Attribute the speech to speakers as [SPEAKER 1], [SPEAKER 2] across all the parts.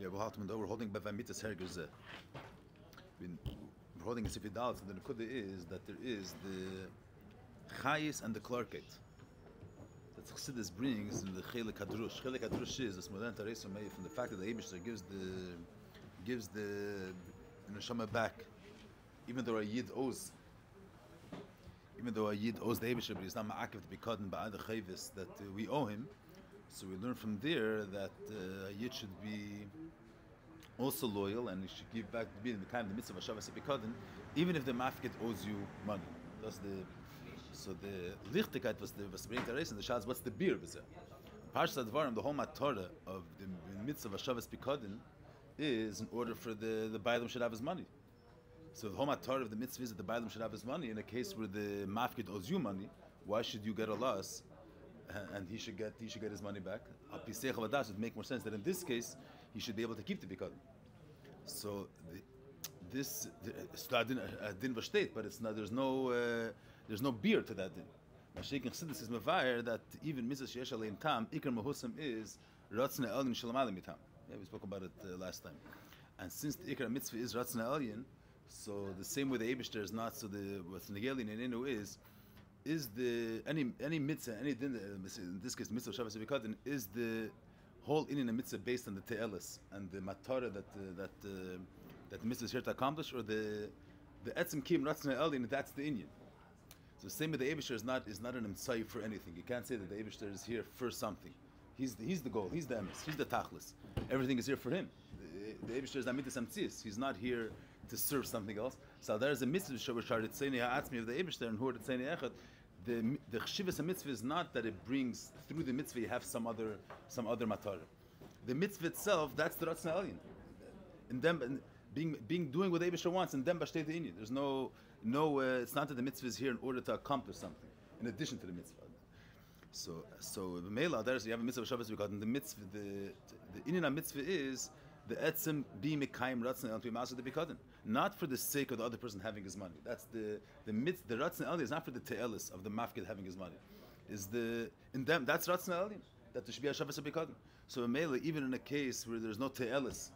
[SPEAKER 1] Yeah, we're holding by mitzvahs herger. We're holding a sifidal, so the nekuda is that there is the chayis and the klarket. That Chassidus brings in the chelik hadrush. Chelik hadrush is the smodan tareis from the fact that the Eibishter gives the neshama back, even though a yid owes. Even though a yid owes the Eibishter, but he's not ma'akev to be caught by other chayvis that we owe him. So we learn from there that a yid should be also loyal, and he should give back the time the mitzvah of Shavas Epikadin, even if the mafkid owes you money. That's the lichtigkeit was the bring the race and the shaz. What's the beer with it? Parshas Advarim, the whole matorah of the mitzvah of Shavas Epikadin is in order for the bailam should have his money. So the whole matorah of the mitzvah is that the bailam should have his money. In a case where the mafkid owes you money, why should you get a loss? And he should get his money back. It would make more sense that in this case he should be able to keep the bikadin. So this din v'shteit, but it's not. There's no beer to that din. Mashiach Chassidus is mevayer that even mitzvah sheyesh alein tam ikar mahusam is ratzna elyon shalom mitam. Yeah, we spoke about it last time. And since the ikar mitzvah is ratzna elyon, so the same way the Eibishter is not. So the what's negelin inenu is the any mitzvah, any din, in this case mitzvah Shavas Epikadin, is the whole inyan mitzvah based on the te'elis and the matara that the mitzvah is here to accomplish, or the etzim kim ratzna elyon, that's the inyan. So the same with the Eibishter is not an emtsai for anything. You can't say that the Eibishter is here for something. He's the goal. He's the emes. He's the tachlis. Everything is here for him. The Eibishter is not mitzvah amtzis. He's not here to serve something else. So there is a mitzvah shavash tzeni ha'atzmi of the Eibishter and who tzeni echad. The chshivas mitzvah is not that it brings through the mitzvah you have some other matar. The mitzvah itself, that's the ratzna elyon. And then doing what the Eibishter wants, and then b'shtei the inyan. There's no. It's not that the mitzvah is here in order to accomplish something in addition to the mitzvah. So the meila there is you have a mitzvah Shabbos because the mitzvah the inyan mitzvah is the etzem be mekayim ratzna elyon to be master the bikadin, not for the sake of the other person having his money. That's the mitzvah. The ratzna elyon is not for the te'elis of the mafkid having his money. Is in them that's ratzna elyon that there should be a Shabbos bikadin. So meila even in a case where there's no te'elis,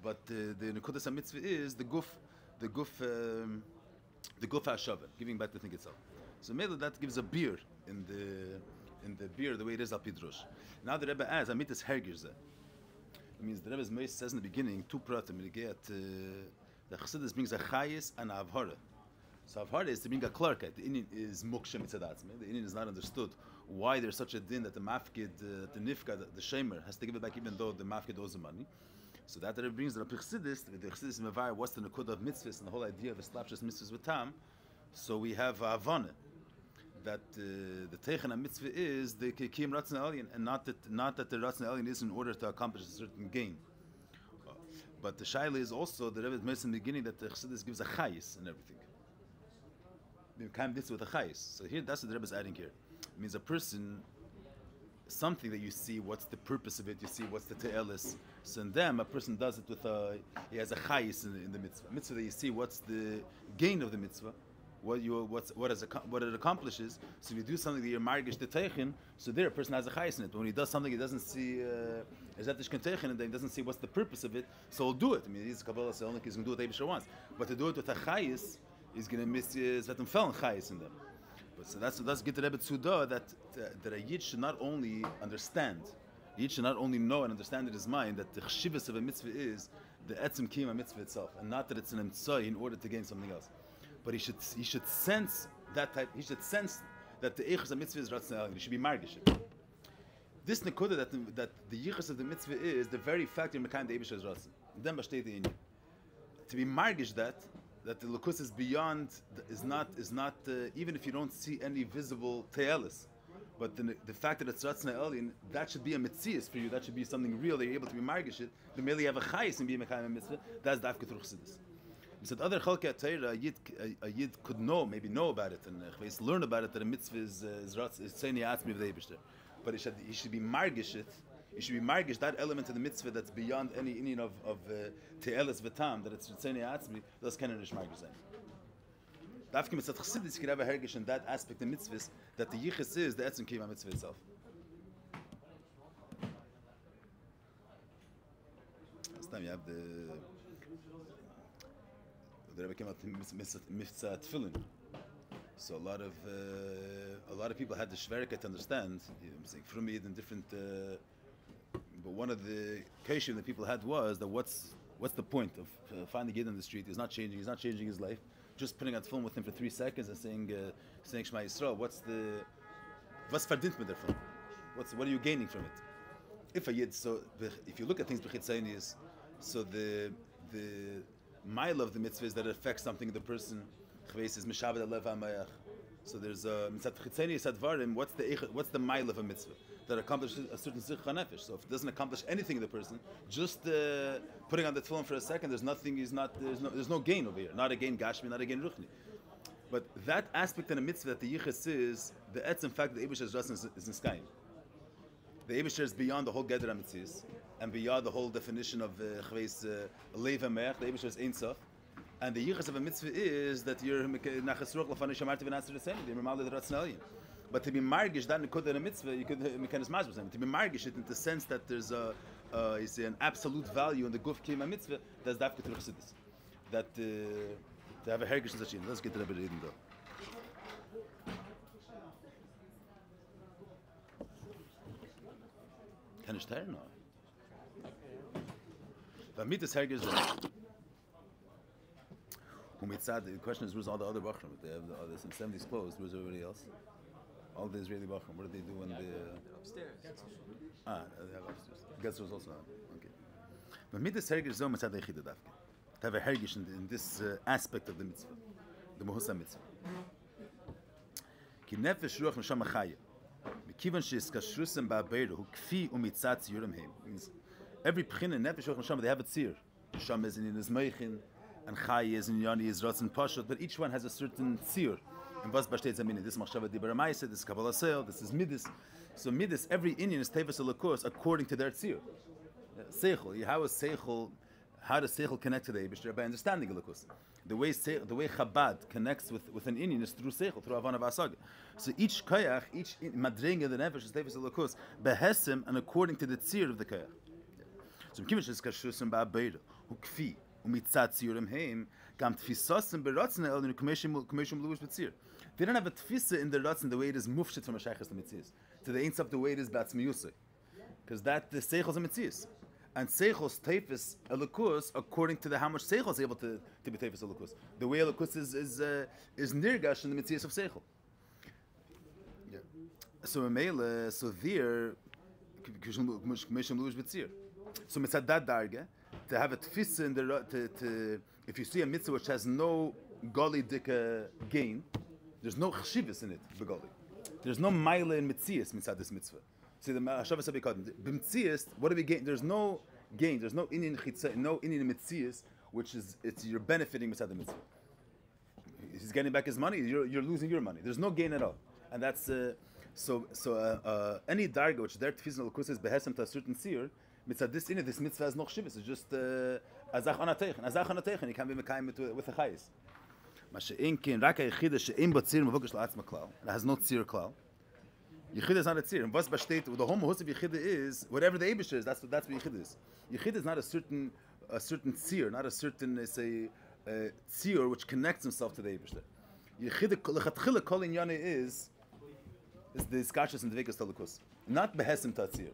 [SPEAKER 1] but the nekudas mitzvah is the guf hashavah, giving back the thing itself. So maybe that gives a beer in the beer the way it is al pidrush. Now the Rebbe adds amitas hergirze. It means the Rebbe's Meis says in the beginning two pratim. The Chassidus brings a chayis and a avhara. So avhara is to bring a klarket. The inyan is moksha mitzadatzme. The inyan is not understood why there's such a din that the mafkid, the nifka, the shemer has to give it back even though the mafkid owes the money. So that Rebbe brings the Chassidus. The Chassidus mevar what's the nekuda of mitzvahs and the whole idea of eslapshas mitzvahs with tam. So we have avana that the teichen mitzvah is the kiyum ratzna elyon, and not that the ratzna elyon is in order to accomplish a certain gain. But the shaila is also the Rebbe mentioned in the beginning that the Chassidus gives a chayis and everything. We can't mitzvah with a chayis. So here that's what the Rebbe is adding here. It means a person. Something that you see, what's the purpose of it? You see, what's the te'elis? So in them, a person does it with he has a chayis in the mitzvah. Mitzvah that you see, what's the gain of the mitzvah? What it accomplishes. So if you do something that you're margish the teichin, so there a person has a chayis in it. But when he does something he doesn't see ezetish teichin, and then he doesn't see what's the purpose of it, so he'll do it. I mean, he's Kabbalah Selnik, he's going to do what Eibishter wants. But to do it with a chayis, he's going to miss zetim fel chayis in them. But so that's get the Rebbe Tzudah that a yid should not only understand, a yid should not only know and understand in his mind that the chshivas of a mitzvah is the etzim kiyum mitzvah itself, and not that it's an emtsai in order to gain something else. But he should sense that type. He should sense that the eichus of mitzvah is ratzna elyon. He should be margish it. This nekuda that the yichus of the mitzvah is the very fact in mekayim the Eibishter is ratzna. Then b'shtei the inyan. To be margish that the lukus is beyond, is not even if you don't see any visible te'elis, but the fact that it's ratzna elyon, that should be a mitzias for you. That should be something real that you're able to be margish it. The merely have a chayis and be mekayim mitzvah. That's dafke through chassidus. Said other chalkei Torah, a yid could maybe know about it, and learn about it that a mitzvah is tzeni atzmi of the Eibishter, but he should be margish it. He should be margish that element of the mitzvah that's beyond any inyan of te'elis v'tam, that it's tzeni atzmi. That's kind of nish margish zayin. Dafke mitzvah chassidus could have a hergish in that aspect of mitzvahs that the yichus is the etzim kiyum mitzvah itself. this time you have the Rebbe came out to Mifza Tefillin. So a lot of people had the shverika to understand. I'm saying from it in different. But one of the question that people had was that what's the point of finding Yid on the street? He's not changing. He's not changing his life. Just putting on film with him for 3 seconds and saying Shema Yisrael. What's verdient mit der film? What are you gaining from it? If a Yid, so if you look at things b'chitzaynis, so the mile of the mitzvah is that it affects something in the person. Chveis is mishaved alev hamayach. So there's mitzat chitzaynis advarim. What's the mile of a mitzvah that accomplishes a certain zichra nefesh? So if it doesn't accomplish anything in the person, just putting on the tefillin for a second, there's no gain over here. Not a gain gashmi, not a gain ruchni. But that aspect in a mitzvah that the yichus is the etzem fact that the Eibusher's ratzon is in skyim. The Eibusher is beyond the whole Geder HaMitzias and beyond the whole definition of Chveis Leiv HaMeach. The Eibusher is Ein Sof. And the yichus of a mitzvah is that you're nachas ruach l'fanei shamarti v'nasir l'seni. You're mamali l'ratz na'aliyim. But to be margish that nekuda in a mitzvah, you could mekanis mazbus. To be margish it in the sense that there's an absolute value in the guf kiyum mitzvah. That's dafka to Chassidus. That to have a hergish in such a. Let's get to the bit though. Kann ich teilen? But mit das hergish. The question is, where's all the other Bachram? They have the 70s closed. Where's everybody else? All the Israeli Bachram. What do they do in the...
[SPEAKER 2] upstairs.
[SPEAKER 1] They have upstairs. Getzler is also on. Okay. But mitzvah hergish zo mitzad echida dafke. To have a hergish in this aspect of the mitzvah. The Mohusa mitzvah. Ki nefesh ruach neshama chaya. Mikivan she's kashrusem ba'abeira hu kfi umitzat tziyurim heim. Means every pchina nefesh ruach neshama, they have a tzir. Neshama is in his meichin. And Chai is in Yoni is Ratzon Pashut, but each one has a certain tzir. And was besteht zamini? This is Machshava Dibur HaMaaseh, this is Kabbalah Seil, this is Midas. So Midas, every Indian is Tevis Elokos according to their tzir. Seichel, how does Seichel connect to the Eibishter? By understanding Elokos. The way Chabad connects with an Indian is through Seichel, through Havana V'Asag. So each Kayach, each Madring in the Nefesh is Tevis Elokos, Behesim, and according to the tzir of the Kayach. So Mkimish is Kashusim Ba'abeira, Hukfi. Umitzat tziyurim heim, gam tfisasim beratzon elden kumeshim luvish b'tzir. They don't have a tfisa in the ratzon the way it is mufshit from a shaychus to mitzias. To the ain't the way it is batzmiyusay, because that the seichos a mitzias, and seichos teifis elukus according to how much seichos is able to be teifis elukus. The way elukus is nirgash in the mitzias of seichel. Yeah. So Meile, so there kumeshim luvish b'tzir. So mitzad that darga. To have a tfisa in the if you see a mitzvah which has no goli dika gain, there's no chshivas in it begoli. There's no mile in mitzias mitzad this mitzvah. See the Hashavas Abikad b'mitzias. What do we gain? There's no gain. There's no Indian chitza, no Indian mitzias, which is you're benefiting mitzad the mitzvah. He's getting back his money. You're losing your money. There's no gain at all, and that's any darga which their tfisa l'kus is behesem to a certain seer. Mitzad this mitzvah has no chshivas. It's just azach anateichen. You can't be mekayim with a chayis. Ma she'inkin rak ha'yichida she'im bo tzir mevokesh la'atzma klal. It has no tzir klal. Yichida is not a tzir. And what's b'shteit, the whole mahus of yichida is whatever the Eibusher is. That's what yichida is. Yichida is not a certain tzir, not a certain tzir which connects himself to the Eibusher. Yichida lechatchila kol inyane is the skachas and the vekas talikus, not behesim ta tzir.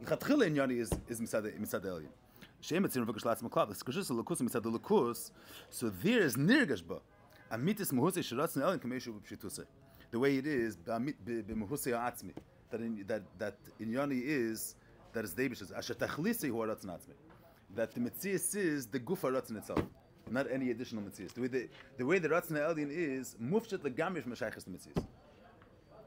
[SPEAKER 1] Lechatchila in Yoni is Misad Elyon. She'em etzir mevokesh la'atzma klal. It's kashus l'lukus Misad l'lukus. So there is nirgash ba. Amitis muhusei sheratzon Elyon kameshu b'pshitusei. The way it is b'muhusei ha'atzmi. That in Yoni is the Eibusher. Asher tachlisei hu ha'ratzon atzmi. That the mitzias is the guf ha'ratzon itself, not any additional mitzias. The way the ratzon Elyon is mufshet legamri from shaychus to mitzias.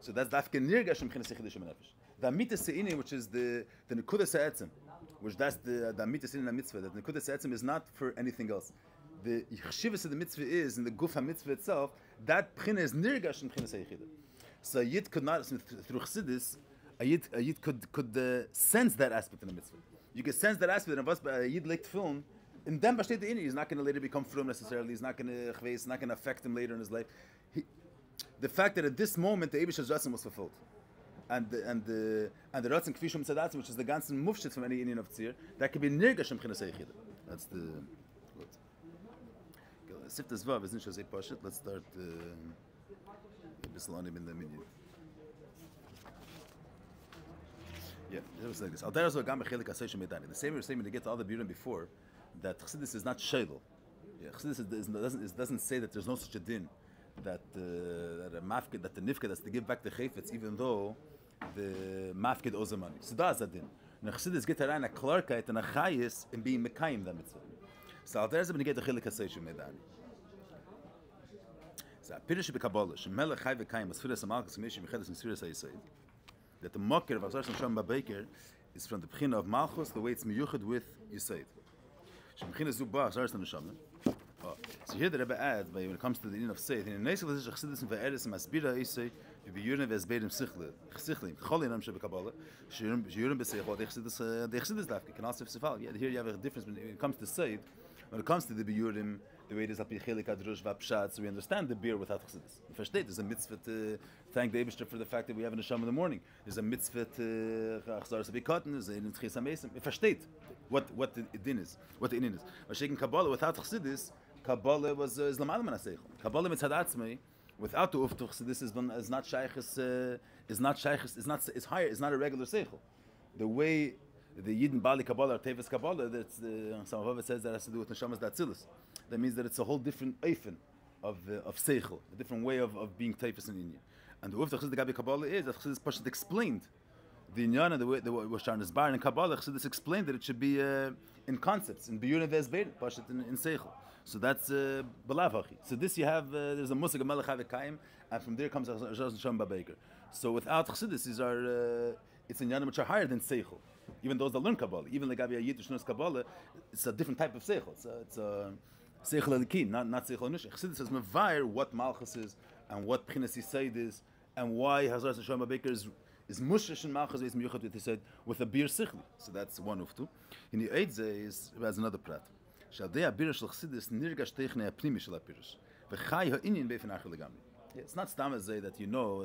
[SPEAKER 1] So that's dafke nirgash from chinas yichidish nefesh. The Amitas Se'inim, which is the Nekuda Se'etzim, which that's the Amitas Se'inim mitzvah, that the Nekuda Se'etzim is not for anything else. The Yechshivas of the mitzvah is, in the Guf HaMitzvah itself, that Pchina is Nirgash in Pchina Se'ichida. So a Yid could not, through Chassidus, a Yid could sense that aspect in the mitzvah. You can sense that aspect, and a Yid like film, in them Bashtei De'ini, he's not going to later become frum necessarily, he's not going to chveis, it's not going to affect him later in his life. The fact that at this moment the Eibusher's Ratzon was fulfilled. and the Ratzon Kvi Shum Tzadatzim, which is the ganzen Mufshit from any Indian of Tzir, that can be nirgash in B'chinas Eichida. That's the good. Siftas Vav is not so Pashit. Let's start Bisalanim in the menu. Yeah, it was like this. The same way to get to all the Biurim before, that Chassidus is not Sheidel. Yeah, Chassidus doesn't say that there's no such a din, that a mafkid, that the nifkid has to give back the chayfetz, even though the mafkid owes the money. So that's a din. And Chassidus get around a klarkite and a chayis in being mekayim the mitzvah. So there's a get the chilik haseish medani. So Pirish b'Kabbalah, shemelech chay v'kayim asfiras amalchus k'meshim mechedes misfiras ha'yisayid. That the mocker of Azar Sham Baker is from the Bechina of Malchus, the way it's miyuchad with Yisayid. So here the Rebbe adds, when it comes to the din of Seid, in the Neisel is Chassidus and Ve'eres and Masbira Yisay, B'Yurim Ve'ezbeirim Sichlim, Cholinam Shebekabbalah, Sheyurim B'Seichot, the Chassidus Dafke, can also Sifal. Yeah, here you have a difference when it comes to Seid, when it comes to the B'Yurim, the way it is Api Chelik Adrush V'Apshat, so we understand the beer without Chassidus. The first date, there's a mitzvah to thank the Eibishter for the fact that we have a Neshama in the morning. There's a mitzvah to Achzar Sabikotten, there's a Nitchis HaMesim. The first date, what the din is, what the inin is. But shaking Kabbalah without Chassidus, Kabbalah was Islamal Manaseichel. Kabbalah Mitzadatzmei, without the Uftu Chassidus is not Shaykh, is higher, is not a regular Seichel. The way the Yidden Bali Kabbalah or Tevis Kabbalah, that's some of it says that has to do with Neshamas Datzilus. That means that it's a whole different Eifen of Seichel, a different way of being Tevis in India. And the Uftu Chassidus Gabi Kabbalah is that Chassidus Pashat explained the Inyan and the way was Sharnas Bar and Kabbalah. Chassidus explained that it should be in concepts, in Biyun Vezbeir, Pashat in Seichel. So that's Balav Hachi. So this you have, there's a Musig Melech HaVekayim, and from there comes Azar Sham Baker. So without Chassidus, these are, it's Inyanim which are higher than Seichel. Even those that learn Kabbalah, even the Gabi Yiddish knows Kabbalah, it's a different type of Seichel. It's a Seichel Elikin, not Seichel Nush. Chassidus says Mevair what Malchus is, and what B'chinas Yisayid is, and why Hazar Sham Baker is Mushish and Malchus is Miyuchat with Yisayid with a beer Sichli. So that's one of two. In the Eidzeh has another prat. Shaldei Abirish Shel Chassidus nirgash technei apnimi shel Abirish. V'chai ha'inyin beifin achar legamri. It's not stam as that you know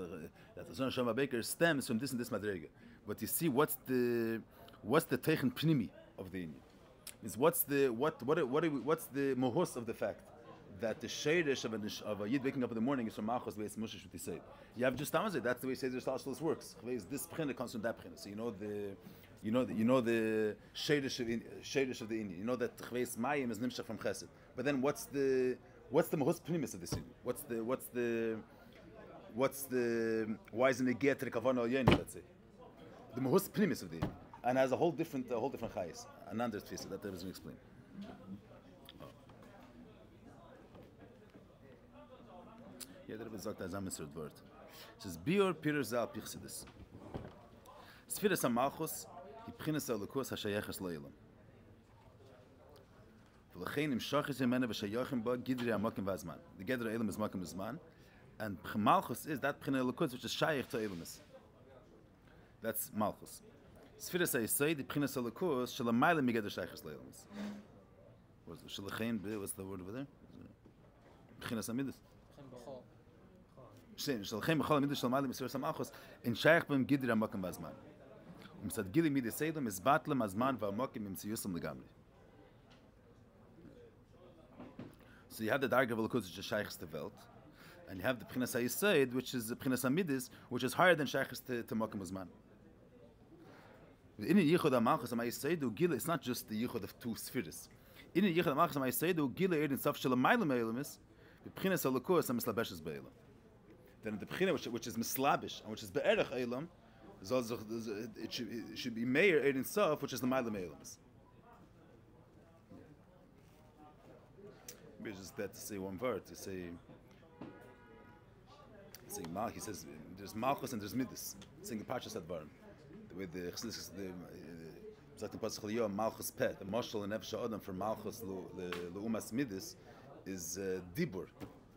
[SPEAKER 1] that the Hazar Sham Baker stems from this and this madrega, but you see what's the techn pnimi of the Inyan. Is what's the mohus of the fact that the shadish of a Yid waking up in the morning is from Malchus the way it's mushish with Yisayid. You have just tamazay. That's the way Seder Shalshalos works. This pchina comes from that pchina. So you know the shadish of the Indian. You know that Chveis Mayim is nimshach from Chesed. But then what's the mahus pnimis of this Indian? What's the why isn't it get to the kavanah al yeni? Let's say the mahus pnimis of the Indian, and has a whole different chayis. Another tfisa that doesn't explain. Yeah, there was sagt as Mr. Tworet. It says bior pirer zal pichsidus. Sfiras malchus hi b'chinas elokus hashayachas lo'ilam. V'lechein im shachis yemena v'shayachim ba gidri amakim v'azman. The gedra elam is makim v'azman, and malchus is that b'chinas elokus which is shayach to elamis. That's malchus. Sfiras ha'yisay the b'chinas elokus shalamayla migedra shayachas lo'ilamis. What's the word over there? B'chinas amidus. Shalchem b'chol amidah shel malim yisur samachos in shayach b'im gidri amakim v'azman. Umsad gili midah seidem is batlem azman v'amakim im tziyusam legamri. So you have the darga v'lekutz which is shaychs to Welt, and you have the b'chinas ha'yisayid which is the b'chinas ha'midis which is higher than shaychs to makim azman. In the yichud ha'malchus ha'yisayid gila, it's not just the yichud of two spheres. In the yichud ha'malchus ha'yisayid gila erdin saf shel ma'ilem ha'elamis b'chinas ha'lekutz ha'mislabesh be'elam. Then the b'china which is mislabish and which is be'erech elam, it should be Meir Eid Sof, which is the Ma'ilem Eilamis. Maybe just that to say one word, to say Mal, he says there's Malchus and there's Midas. Saying the Parshas Advarim. The way the Chassidus, the Pasach Liyom, Malchus Pet, the Moshel and Nefesh Adam for Malchus L'umas Midas is Dibur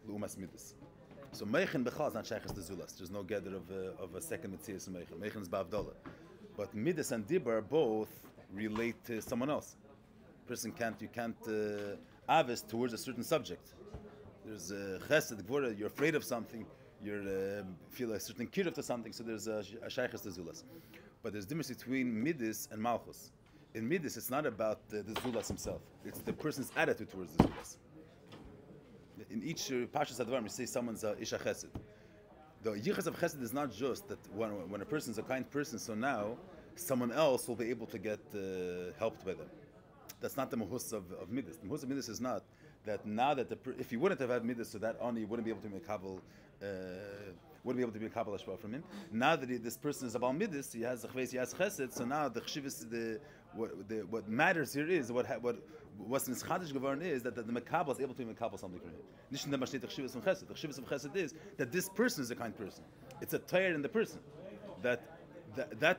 [SPEAKER 1] L'umas Midas. So Meichen Bechal is not Sheikhs the Zulas. There's no gather of a second Metzias in Meichen. Meichen is Ba'avdallah. But Midas and Dibur both relate to someone else. You can't avis towards a certain subject. There's Chesed, Gvura, you're afraid of something. you feel a certain kiruf to something, so there's a shaykhus to zulas. But there's a difference between midas and malchus. In midas, it's not about the zulas himself. It's the person's attitude towards the zulas. In each Pashas Advarim, we say someone's Isha Chesed. The Yichas of Chesed is not just that when a person's a kind person, so now someone else will be able to get helped by them. That's not the Mahus of Midas. The Mahus of Midas is not that now that if you wouldn't have had Midas, so that only you wouldn't be able to make Kabul. Wouldn't be able to be a Kabbalah Shva from him. Now that this person is about Midas, he has Chves, he has Chesed, so now the Chshivas, what matters here is, what's in his Chadish Gevarn is that the Mekabel is able to Mekabel something from him. Nicht in the Mashnet Chshivas from Chesed. The Chshivas of Chesed is that this person is a kind person. It's a tire in the person. That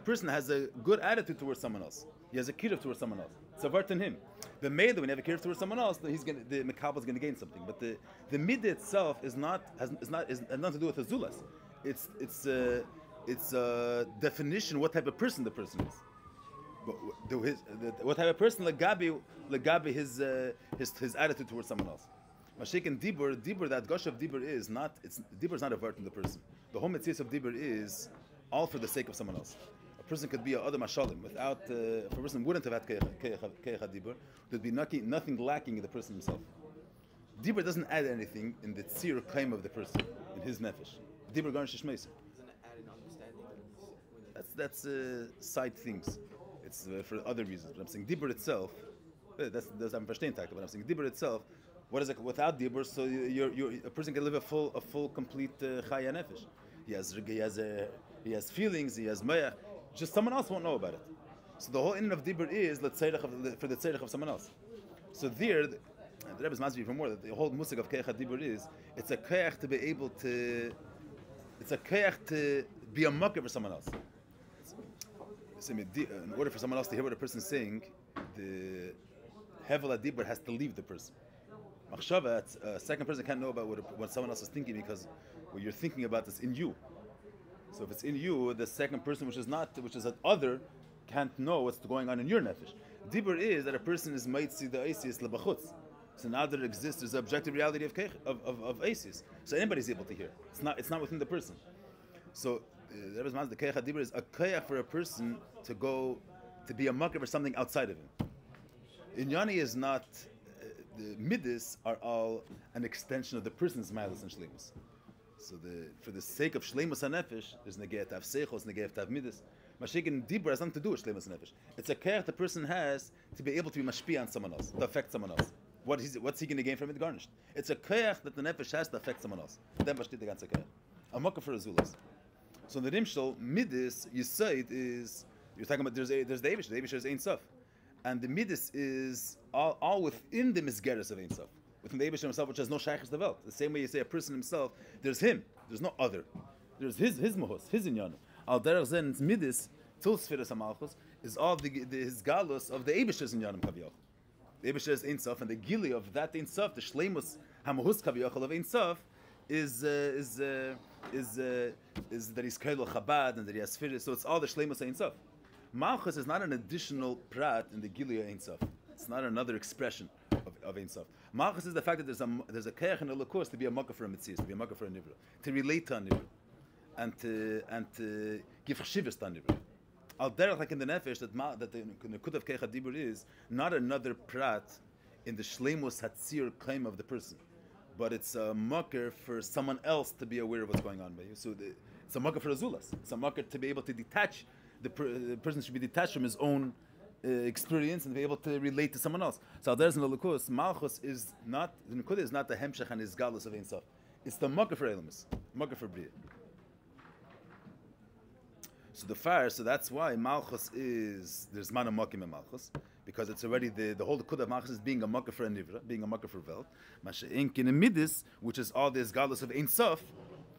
[SPEAKER 1] person has a good attitude towards someone else. He has a kiruf towards someone else. It's a vart in him. The maid, when you have a kiruf towards someone else, the Mekabel is going to gain something. But the midah itself has nothing to do with the zulas. It's a definition what type of person the person is. What type of person legabi his attitude towards someone else. Mashik and dibur, that gush of dibur is not a vart in the person. The whole mitzvah of dibur is all for the sake of someone else. A person could be a other mashalim without. If a person wouldn't have had keich dibur, there'd be nothing lacking in the person himself. Dibur doesn't add anything in the tzir claim of the person, in his nefesh. Dibur garnish shmeisa.
[SPEAKER 2] Doesn't it add an understanding?
[SPEAKER 1] That's side things. It's for other reasons. But I'm saying dibur itself. That's I'm verstehen takt. But I'm saying dibur itself. What is it without dibur? So a person can live a full, complete chaya nefesh. He has feelings. He has mayach. Just someone else won't know about it. So the whole end of dibur is for the tzedek of someone else. So there, the Rebbe's masbih for more that the whole musik of keich dibur is it's a keich to be able to. It's a keich to be a mucker for someone else. In order for someone else to hear what a person is saying, the hevel adibur has to leave the person. Machshava, a second person can't know about what someone else is thinking because what you're thinking about is in you. So if it's in you, the second person, which is an other, can't know what's going on in your nefesh. Dibur is that a person is might the asis lebachutz. So now that it exists, there's the objective reality of asis. So anybody's able to hear. It's not within the person. So the keich dibur is a keich for a person to go to be a makkah for something outside of him. Inyani is not. The midas are all an extension of the person's milas and shleimus. So for the sake of shleimus hanefesh, there's negayat to have seichos, negayat to have midas. Mashik and dibur has nothing to do with shleimus hanefesh. It's a keich the person has to be able to be mashpia on someone else, to affect someone else. What's he going to gain from it? Garnished. It's a keich that the nefesh has to affect someone else. Then mashtit the ganze keich. A makkah for azulas. So in the rimshal midas, you say it is you're talking about there's the Eibush. The Eibush is Ein Sof. And the midas is all within the misgeres of Ein Sof. Within the Eibush himself, which has no shaykhs develop. The same way you say a person himself, there's him. There's no other. There's his mahos, his inyanu. Al derech zen midas, til sfiras hamalchus, is all his galus of the Eibusher's inyanim kaviyach. The Eibusher is Ein Sof, and the gili of that Ein Sof, the shleimus hamahus kaviyach of Ein Sof, is that he's kaidol Chabad and that he has firis. So it's all the shleimus Ein Sof. Malchus is not an additional prat in the Gilia Ein Sof. It's not another expression of Ein Sof. Malchus is the fact that there's a keich and a lakus to be a makkah for a mitzvah, to be a makkah for a nivra, to relate to a nivra, and to give chshivas to a nivra. Al derech, like in the nefesh, that the nekud of keich adibur is not another prat in the shleimus hatzir claim of the person, but it's a makkah for someone else to be aware of what's going on by you. So it's a makkah for azulas. It's a makkah to be able to detach. The person should be detached from his own experience and be able to relate to someone else. So there's no lukus. Malchus is not the nekuda is not the hemshech and his galus of Ein Sof. It's the makkah for elamus, makkah for bria. So the fire. So that's why Malchus there's mana makim in Malchus because it's already the whole nekuda of Malchus is being a makkah for a nivra, being a makkah for velt. Mashe'ink in a midis, which is all this galus of Ein Sof.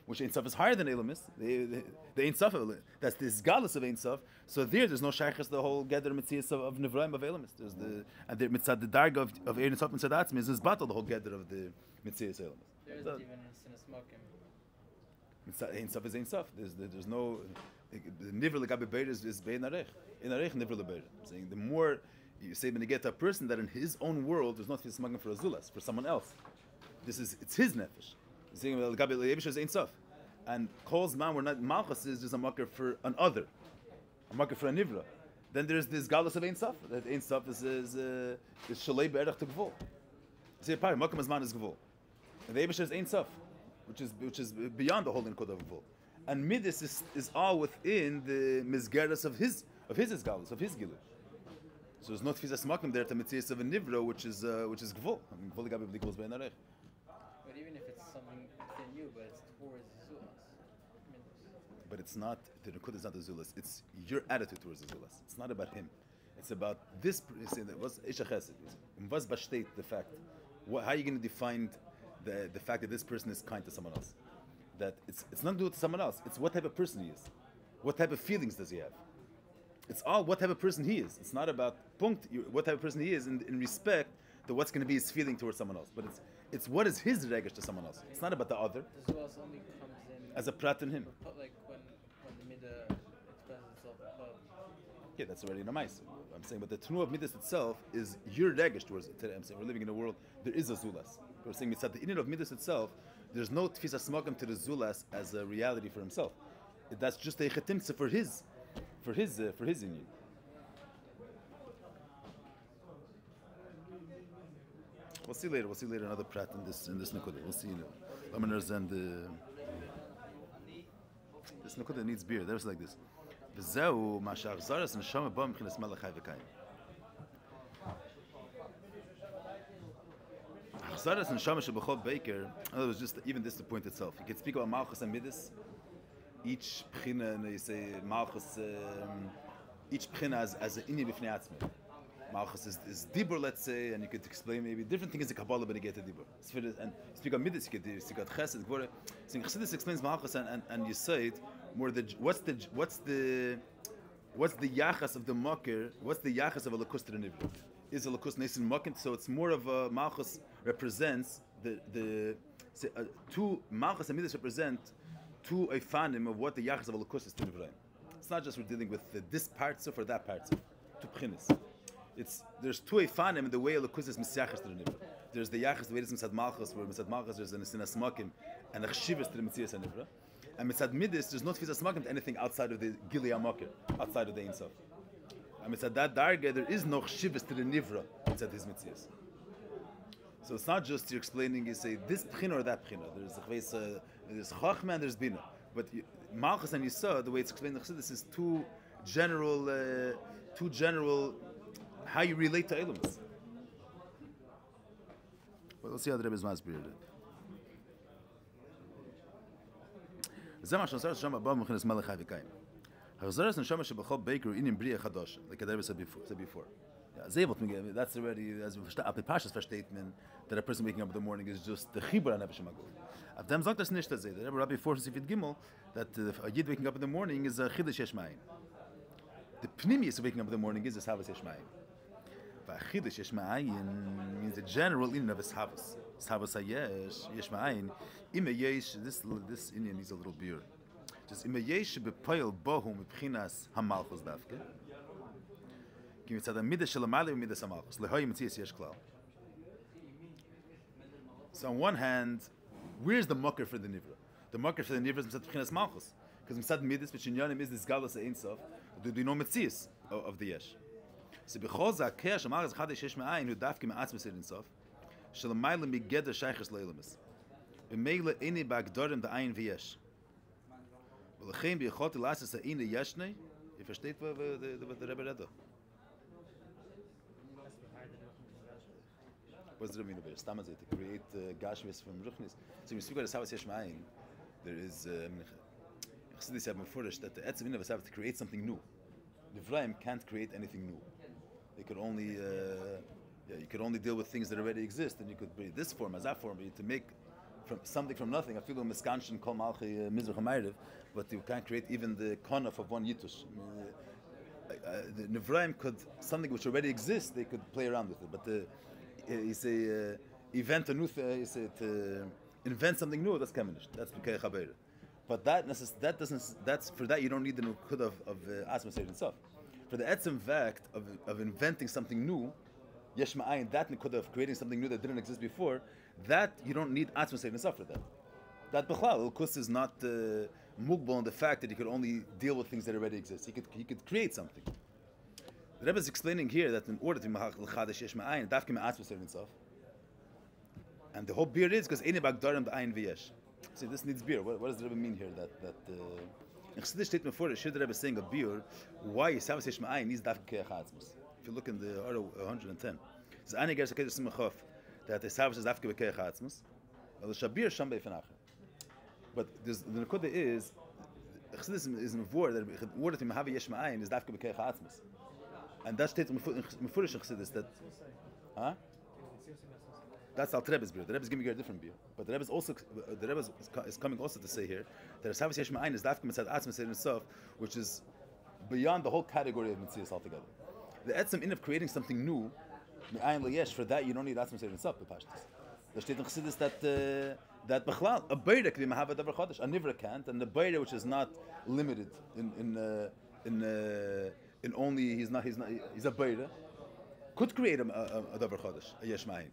[SPEAKER 1] Which Ein Sof is higher than Elamis. The Ein Sof, that's this galus of Ein Sof. So there's no shaykhs the whole gather mitzias of Nivraim of Elamis. There's the mitzad the darga of Ein Sof mitzad atzmi is battle the whole gather of the mitzias Elamis.
[SPEAKER 2] There isn't even a smoking.
[SPEAKER 1] Ein Sof is Ein Sof. There's no the nivra legabe beir is bein arech. In arech nivra lebeir. Saying the more you say when you get a person that in his own world there's not smoking for azulas for someone else. It's his nefesh. Saying legabe leibish is Ein Sof. And Kol's man, we're not Malchus is just a makar for an other, a makar for a nivra. Then there's this galus of Ein Sof. That Ein Sof is shalei be'erach to gvul. See, apart, makam azman is gvul. And the Eibusher is Ein Sof, which is beyond the whole Nkud of gvul. And Midas is all within the mizgeras of his galus, of his gilu. So there's no tfizas makim there to mitzias of a nivra, which is gvul. I mean, gvul gabi b'likvul bein arech.
[SPEAKER 2] But even if it's something within you, but it's towards Zulas.
[SPEAKER 1] But it's not, the Nukud is not the Zulas. It's your attitude towards the Zulas. It's not about him. It's about this. Was Isha Chesed. Was Bashteit, the fact. How are you going to define the fact that this person is kind to someone else? That it's not to do with someone else. It's what type of person he is. What type of feelings does he have? It's all what type of person he is. It's not about what type of person he is in respect to what's going to be his feeling towards someone else. But it's what is his regesh to someone else. It's not about the other.
[SPEAKER 2] The Zulas only comes in
[SPEAKER 1] as a prat in him.
[SPEAKER 2] like when the Midah expresses itself above.
[SPEAKER 1] Yeah, that's already in a mice. I'm saying, but the Tnu of Midas itself is your regesh towards it. Today, I'm saying we're living in a world, there is a Zulas. We're saying mitzad the inyan of Midas itself, there's no tfisa smokim to the Zulas as a reality for himself. That's just a chetimtza for his inyan. We'll see later another prat in this nekuda. We'll see, Lamaners and this nekuda needs beer. There's like this. V'zeu ma she'achzaras neshama ba m'chinas melech chai v'kayim. Achzaras neshama she'b'chol baker. In other words, just even this the point itself. You can speak about malchus and midas. Each pchina, and you say malchus. Each pchina as an inyan b'fnei atzmi. Malchus is dibur, let's say, and you could explain maybe different things in Kabbalah, but you get to dibur. And speak of midas, you could speak of chesed, gvura. So Chassidus explains malchus and you say it more. What's the yachas of the makir? What's the yachas of a lakus to the nivra? Is a lakus nesin makin? So it's more of a malchus represents the two malchus and midas represent two ifanim of what the yachas of a lakus is to nivra. It's not just we're dealing with this part or that part, two pchinis. There's two ifanim in the way Elokus is misyachas to the nivra. There's the yachas, the way it is mitzad malchus, where mitzad malchus there's an esinas makim and a chshivas to the mitzias nivra. And mitzad midis there's no tfizas makim to anything outside of the gili makir, outside of the Ein Sof. And mitzad that darga there is no chshivas to the nivra mitzad his mitzias. So it's not just you're explaining. You say this pchina or that pchina. There's chachma and there's bina. But malchus and Yisod, the way it's explained in the Chassidus is two general. How you relate to Elumus. Well, let's see how the Rebbe's masbir did. Zema shasar shama ba mukhinas melech havikayim. Hazaras and shama shebachol baker in bria chadosh, like the Rebbe said before. Yeah, zevot that's already as the Pashas statement that a person waking up in the morning is just the chibur an Shemagul. Of them sagt das nicht that the Rebbe Rabbi forces if it gimel that a yid waking up in the morning is a chidush yesh mayim. The pnimius of waking up in the morning is a havas yesh mayim. V'achidush yesh ma'ayin means the general inyan of his havas. His havas hayesh yesh ma'ayin. Ima yesh, this inyan needs a little beer. Just ima yesh bepoil bohu mibchinas hamalchus davke. Ki mitzad hamidah shel hamalei u'midas hamalchus. Lehoy mitzias yesh klal. So on one hand, where's the mucker for the nivra? The mucker for the nivra is mitzad b'chinas malchus. Because mitzad midas, which in Yonim is this galus Ein Sof, do no mitzias of the yesh. So b'chol zakeh shemar az chadesh yesh ma'ayin hu dafki ma'atzmas Ein Sof shelamayla migeder shaychus leilamis b'meila ini ba'agdorim da'ayin v'yesh v'lechem b'yichot l'asas ha'ina yeshnei. You versteht what the Rebbe read? What's the Rebbe mean? Stamazeh to create gashmis from ruchnis. So when you speak about the Savas yesh ma'ayin, there is Chassidus have mefurish that the etzem in of a to create something new. Nivraim can't create anything new. They could only, you could only deal with things that already exist, and you could be this form as that form, but to make something from nothing. I feel a miskanshin kol malchi mizrach hamayriv, but you can't create even the konaf of one yitush. The Nivraim could something which already exists. They could play around with it, but you say invent a new you say to invent something new. That's kamenish. That's b'kei chaber. But that's for that you don't need the nukud of asmas itself. For the etzem fact of inventing something new, yesh ma'ayin, that nukud of creating something new that didn't exist before, that you don't need asmas itself for that. that Bechlal, Elkus is not mugbal in the fact that he could only deal with things that already exist. He could create something. The Rebbe is explaining here that in order to be l'chadash yesh ma'ayin, dafke me'atzvus itself. And the whole beer is because any bagdarim b'ayin v'yesh. See, this needs beer. What does the Rebbe mean here? In Chassidus steht before the Rebbe is saying a beer, why Yisavas yesh ma'ayin needs dafke keach atzvus. If you look in the Order 110, it's Ani Ger Sakedish Simachov that Yisavas is dafke keach atzvus. Well, the Shabir Sham be'ifanacher. But the Nekuda is Chassidus is in war that in order to have yesh ma'ayin is dafke keach atzvus. And that states in Mefurish Chassidus that, that's Al Rebbe's beer. The Rebbe is giving you a different beer, but the Rebbe is also is coming also to say here that Yisavas yesh ma'ayin is dafke mitzad atzvus in itself, which is beyond the whole category of mitzias altogether. The etzem in of creating something new, me'ayin leyesh, for that you don't need atzvus in itself. There steht in Chassidus that bechlal a beire can have a davar chodesh, a nivra can't, and the beire which is not limited in only he's a beire could create a davar chodesh, a yesh ma'ayin.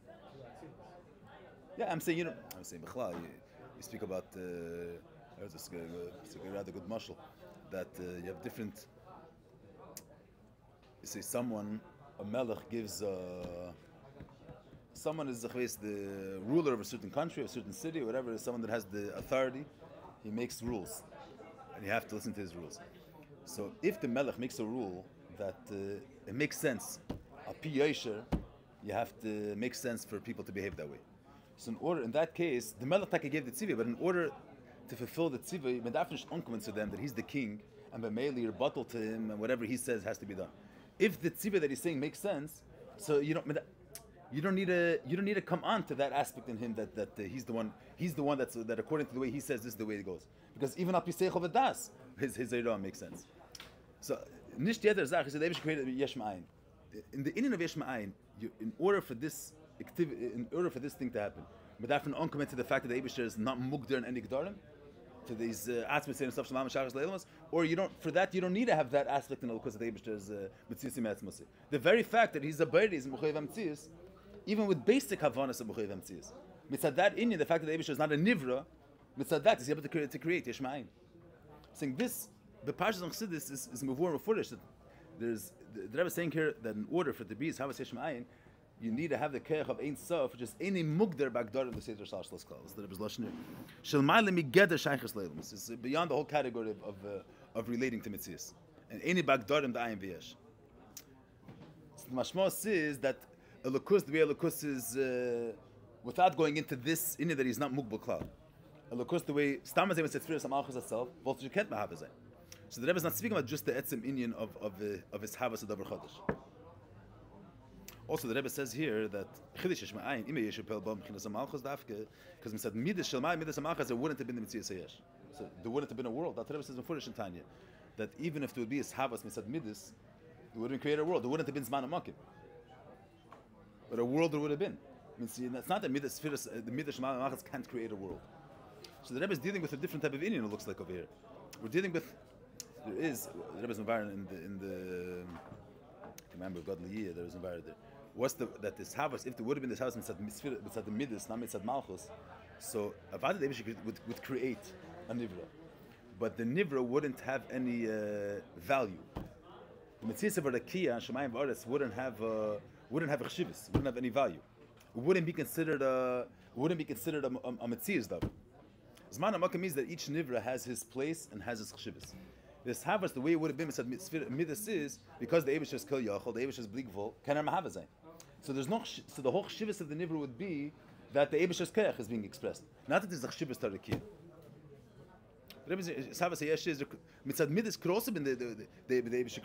[SPEAKER 1] Yeah, I'm saying bechlal. You speak about there's this rather good mashal that you have different. You say a melech gives. Someone is the ruler of a certain country, a certain city, whatever. Someone that has the authority, he makes rules, and you have to listen to his rules. So if the melech makes a rule that it makes sense, a pi yosher, you have to make sense for people to behave that way. So in that case, the melech taka gave the tzivah, but in order to fulfill the tzivah, medafnish uncommon to them that he's the king, and by meili rebuttal to him, and whatever he says has to be done. If the tzivah that he's saying makes sense, so you don't need to come on to that aspect in him that he's the one that according to the way he says this is the way it goes, because even up Yiseichel v'das his Zaydah makes sense. So nicht jeder zach is the Eibush created yesh ma'ayin. In the inyan of yesh ma'ayin, in order for this thing to happen, but that from uncomment to the fact that the Eibush is not mugder and any gdarim to these aspects and stuff, or you don't need to have that aspect in because of the Eibush is mitziasim etzmasi. The very fact that he's a beir is mechayev amtzias, even with basic havanas of mechayev amtzias. Mitzad that inyan, the fact that the Eibush is not a nivra, mitzad that is able to create yesh ma'ayin. Saying this, the Parshas on Chassidus is mavur and mefurish. There's the Rebbe is saying here that in order for it to be Yisavas yesh ma'ayin, you need to have the keach of Ein Sof, which is any mugder bagdar of the Seder Shalosh Klal. The Rebbe's lashon here. Shel ma'ale migeder shaychus leilim. It's beyond the whole category of relating to mitzias. And any bagdarim the ayin v'yesh. The mashma says that elokus, the way elokus is, without going into this, in that he's not mugbal klal. Elokus, the way stam azay mitzvah tzfiras amalchus itself, voltage you can't mahavazay. So the Rebbe is not speaking about just the etzem inyan of his havas of davar chodesh. Also, the Rebbe says here that Chidish yesh ma'ayin ime yesh pel bam chinas amalchus dafke, because we said midas shalmai midas amalchus there wouldn't have been the mitzias hayesh. So there wouldn't have been a world. That Rebbe says in Furish and Tanya that even if there would be a havas mitzad midas, there wouldn't create a world. There wouldn't have been zman amakim, but a world there would have been. I mean, it's not that midas the midas shalmai amalchus can't create a world. So the Rebbe is dealing with a different type of inyan. It looks like over here. We're dealing with the Rebbe's environment in the remember godly year there was environment there. What's that this havas? If there would have been this house mitzad the midas, not mitzad malchus, so Avad would create a nivra, but the nivra wouldn't have any value. The mitzvah of rakia and shemayim v'aretz wouldn't have a chshivus, wouldn't have any value. It wouldn't be considered a mitzvah stuff. Zman ha'makam means that each nivra has his place and has his chshivus. This havas, the way it would have been midas is because the Eibush is kol yachol, the Eibush is bligvol, kanar mahavazay. So there's no. So the whole chshivus of the nivra would be that the Eibush is keach is being expressed, not that there's a chshivus tarakia. Havas hayesh is mitzad midas could also be the Eibush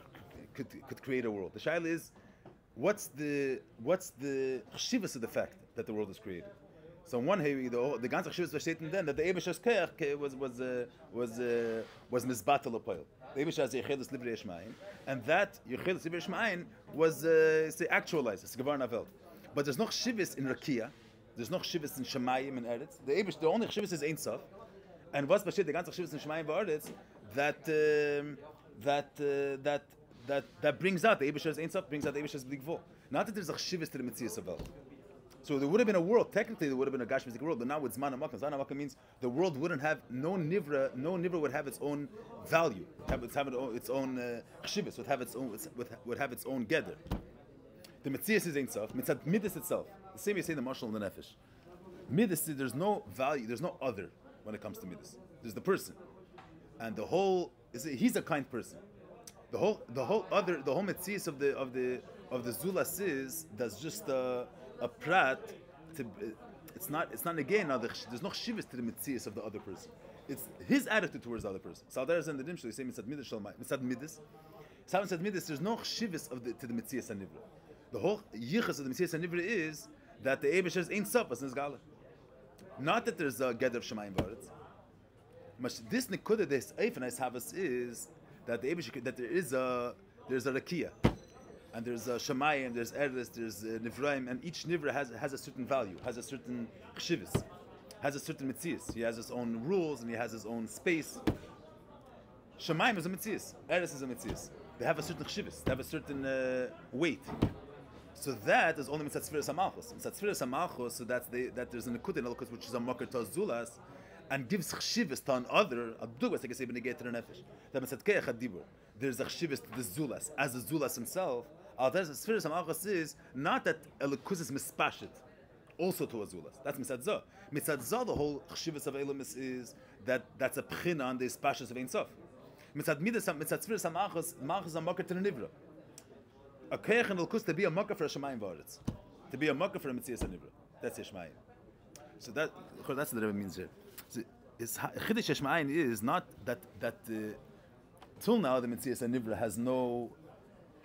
[SPEAKER 1] could create a world. The shaila is what's the chshivus of the fact that the world is created. So on one hand, the ganze chshivus was stated then that the Eibush is keach was mizbatel apayil. The Eibush has yechelis livrei yesh ma'ayin, and that yechelis livrei yesh ma'ayin was say actualized. It's gevar navel. But there's no chshivus in rakia. There's no chshivus in shemayim and eretz. The Eibush, the only chshivus is Ein Sof, and what's bashit the ganze chshivus in shemayim v'eretz that brings out the Eibush as Ein Sof, brings out the Eibush as bligvol. Not that there's a chshivus to the mitzias of So there would have been a world, technically there would have been a Gashmizik world, but now with Zman HaMakom. Zman HaMakom means the world wouldn't have, no Nivra would have its own value, its own Chshivas, would have its own Geder. The Metzias is Ein Sof, Mitzad Midas itself. The same you say in the Marshal and the Nefesh. Midas, there's no value, there's no other when it comes to Midas. There's the person. And the whole, he's a kind person. The whole Metzias of the Zulas is, that's just a prat to, it's not again now there's no Chshivas to the Metzias of the other person. It's his attitude towards the other person. Saldaras and the Dimshal, you say Mitzad Midas Shalmai, Mitzad Midas. Mitzad Midas, there's no Chshivas to the Metzias and Nivra. The whole yichus of the Metzias and Nivra is that the Eibush is Ein Sof as Nizgala. Not that there's a Geder of Shemayim Varetz. This Nekuda, this Eifenais Havas is that the Eibush, that there's a Rakia, and there's a Shemayim, there's Eretz, there's Nivraim, and each Nivra has a certain value, has a certain Chshivas, has a certain Metzias. He has his own rules and he has his own space. Shemayim is a Metzias, Eretz is a Metzias. They have a certain Chshivas, they have a certain weight. So that is only Mitzat Sfiras HaMalchus. Mitzat Sfiras HaMalchus, so that there's an Akut in Elokus, which is a Makar to Zulas, and gives Chshivas to another, Abdullah, like I say, Benegay to the Nefesh. That Mitzat Keach HaDibur, there's a Chshivas to the Zulas, as the Zulas himself. There's Sfiras HaMalchus is not that Elokus is mispashit, also to a Zulas. That's Mitzat Zah. Mitzat Zah, the whole Chshivas of Elamis is that's a Pchina on the Spashas of Ein Sof. Mitzat Midas, Mitzat Sfiras HaMalchus, Malchus is a Makar to the Nivra. A keich and elkus to be a makkah for a shemayim varetz, to be a makkah for a metzias and nivra. That's Yishmayim. So that's what it means here. So Chiddush Yishmayim is not that till now the metzias and nivra has no.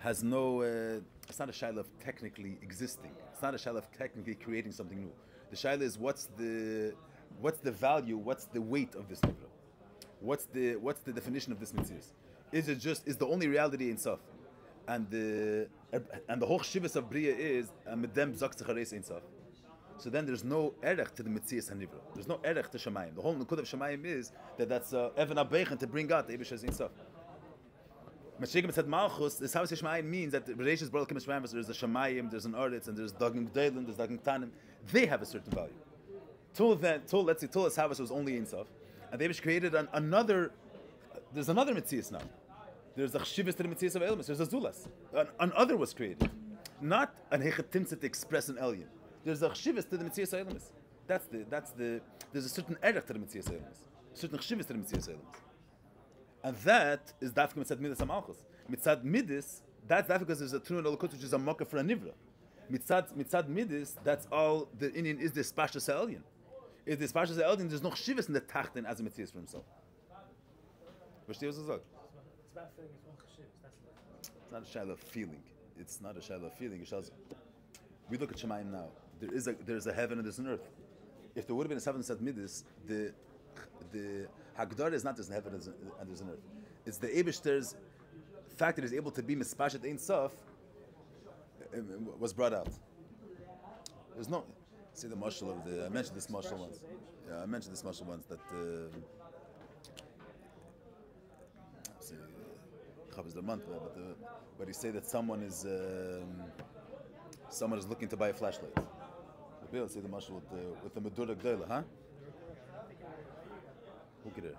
[SPEAKER 1] It's not a shaila of technically existing. It's not a shaila of technically creating something new. The shaila is what's the value, what's the weight of this nivra, what's the definition of this metzias? Is the only reality in Sof? And the whole shivas of Bria is medem zok tzachares ein sof. So then there's no erech to the Metzias and Nivra. There's no erech to Shemayim. The whole Nukud of Shemayim is that's Evan Abechen to bring out the Eibush as ein sof. Mashigim Mitzad Malchus, this house Shemayim means that the Bereshis Baruch Kim Shemayim, there's a Shemayim, there's an Oretz, and there's Dagim G'deilim, there's Dagim Tanim. They have a certain value. Till this house was only ein sof, and the Eibush created another. There's another Metzias now. There's a chshivas to the Metzias of Elmas. There's a Zulas. An other was created. Not an hechatimtza to express an alien. There's a chshivas to the Metzias of Elmas. There's a certain erech to the Metzias of Elmas. Certain chshivas to the Metzias of Elmas. And that is dafka mitzad midas hamalchus. Mitzad midis, that's dafka because there's a Tunun Elokut, which is a mocker for a nivra. Mitzad midis, that's all the Indian is the spashas alien. If the spashas alien, there's no chshivas in the tachten as a Metzias for himself. Verstehst du was er sagt? It's not a shaila of feeling. It's not a shaila of feeling. We look at Shemayim now. There's a heaven and there's an earth. If there would have been a seven set midis, the Hagdar is not there's a heaven and there's an earth. It's the Eibishter's fact that he's able to be mispashet ein sof was brought out. There's no. See the mashal of the. I mentioned this mashal once. Yeah, I mentioned this mashal once that. Is the month, but he say that someone is looking to buy a flashlight. Let's say the mashal with the medura gdela, huh? Who could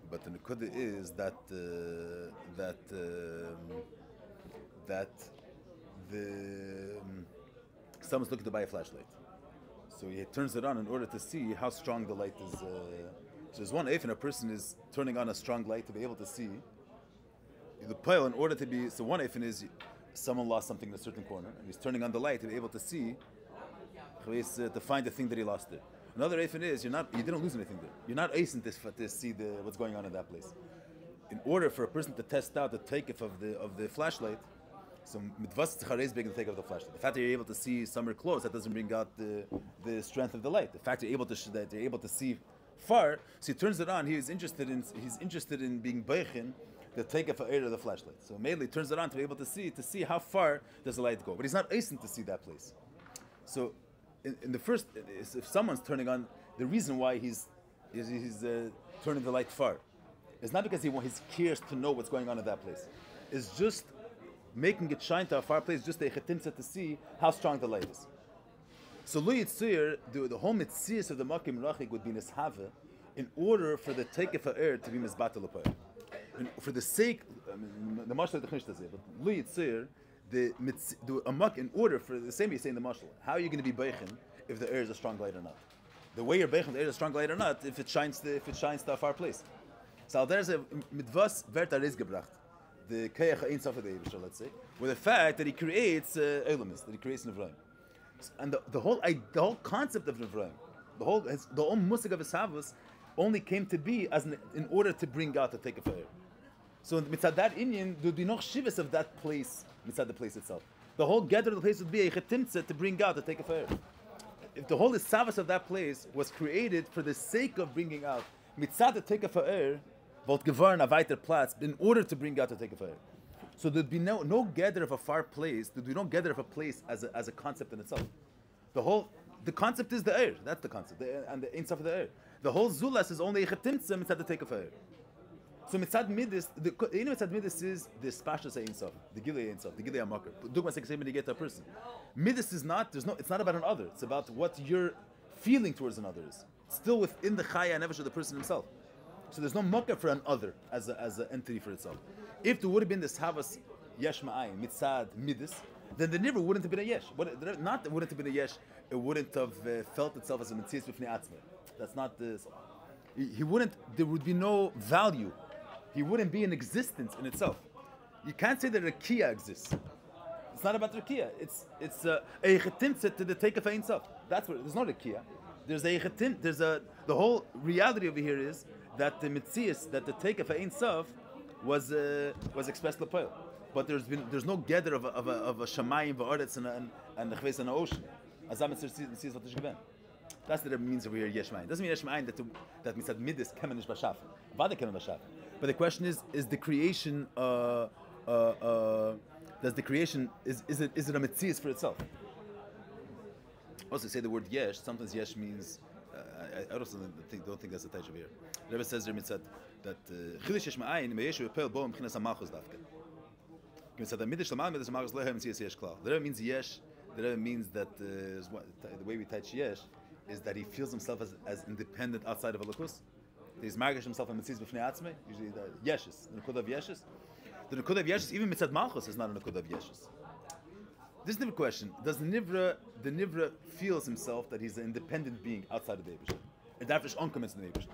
[SPEAKER 1] but the nekuda is that someone's looking to buy a flashlight, so he turns it on in order to see how strong the light is. So there's one if a person is turning on a strong light to be able to see the pile in order to be. So one if is someone lost something in a certain corner and he's turning on the light to be able to see to find the thing that he lost there. Another if is you didn't lose anything there. You're not acing to see what's going on in that place. In order for a person to test out the takeoff of the flashlight, so mitvas tzachar is big in the takeoff of the flashlight. The fact that you're able to see somewhere close, that doesn't bring out the strength of the light. The fact that you're able to see far, so he turns it on. He's interested in being beichin, the takeoff of the flashlight. So mainly he turns it on to be able to see how far does the light go. But he's not acing to see that place. So in the first, if someone's turning on, the reason why he's turning the light far is not because he's curious to know what's going on in that place. It's just making it shine to a far place, just a chetimtza to see how strong the light is. So Lu Yitzir, the whole mitzias of the Makim Rachik would be nishava in order for the Teikef Ha'er to be Mizbatel L'Poel. For the sake, the Mashal Technish does it, but Lu Yitzir, the Amak, in order for the same you say in the Mashal, how are you going to be Beichin if the air is a strong light or not? The way you're Beichin, the air is a strong light or not, if it shines to a far place. So there's a mitvas Verta Riz gebracht, the Kayach Ein Sof of the Eibishter, let's say, with the fact that he creates Elamis, that he creates Nevraim. And the whole concept of Nevraim, the whole musik of Esavus only came to be in order to bring out the Teikef Ha'er. So mitzad that Inyan, there would be no shivas of that place, mitzad the place itself. The whole gather of the place would be a chetimtza to bring out the Teikef Ha'er. If the whole Esavus of that place was created for the sake of bringing out mitzad the Teikef Ha'er, volt gevarn a weiter Platz, in order to bring out the Teikef Ha'er. So there'd be no gather of a far place. There'd be no gather of a place as a concept in itself. The concept is the air. That's the concept, and the Ein Sof of the air. The whole zulas is only a chetimtza mitzad the Teikef Ha'er. So mitzad midis, the mitzad midis is the spashas Ein Sof, the gilei Ein Sof, the gilei Amakar. Dugma sek when you get to a person. Midis is not. It's not about an other. It's about what your feeling towards an other is. It's still within the chaya and nefesh of the person himself. So there's no makar for an other as an entity for itself. If there would have been this havas yesh ma'ayin mitzad midis, then the nivra wouldn't have been a yesh. Not it wouldn't have been a yesh. It wouldn't have felt itself as a mitzvah b'fnei atzmei. That's not this. He wouldn't. There would be no value. He wouldn't be in existence in itself. You can't say that Rakia exists. It's not about Rakia. It's a chetimtza to the Teikef Ein Sof. That's what. There's no Rakia. There's a chetim. The whole reality over here is that the mitzias, that the Teikef Ein Sof was expressed l'poel. But there's no gather of a shamayim v'aretz and the chves and the ocean. Azam mitzias what is given. That's what it means over here. Yesh ma'ayin. Doesn't mean yesh ma'ayin that mitzad midis kemen b'shaf. Vada kemen b'shaf. But the question is the creation does the creation is it a mitzias for itself? Also, say the word yesh. Sometimes yesh means I also don't think that's the touch over here. The Rebbe says there mitzad that chilish yesh ma'ayin me'yeshu epel bo m'chinas hamachos dafke. Mitzad midish lamal midish hamachos lehem mitzias yesh klal. The Rebbe means yesh. The Rebbe means that the way we touch yesh is that he feels himself as independent outside of Elokus. He's margish himself and mitzias b'fnei atzmei. Usually the yeshes, the nukud of yeshes. The nukud of yeshes, even mitzad malchus, is not a nukud of yeshes. This is the question: does the nivra feels himself that he's an independent being outside of the Eibush, and that is uncommon in the Eibush?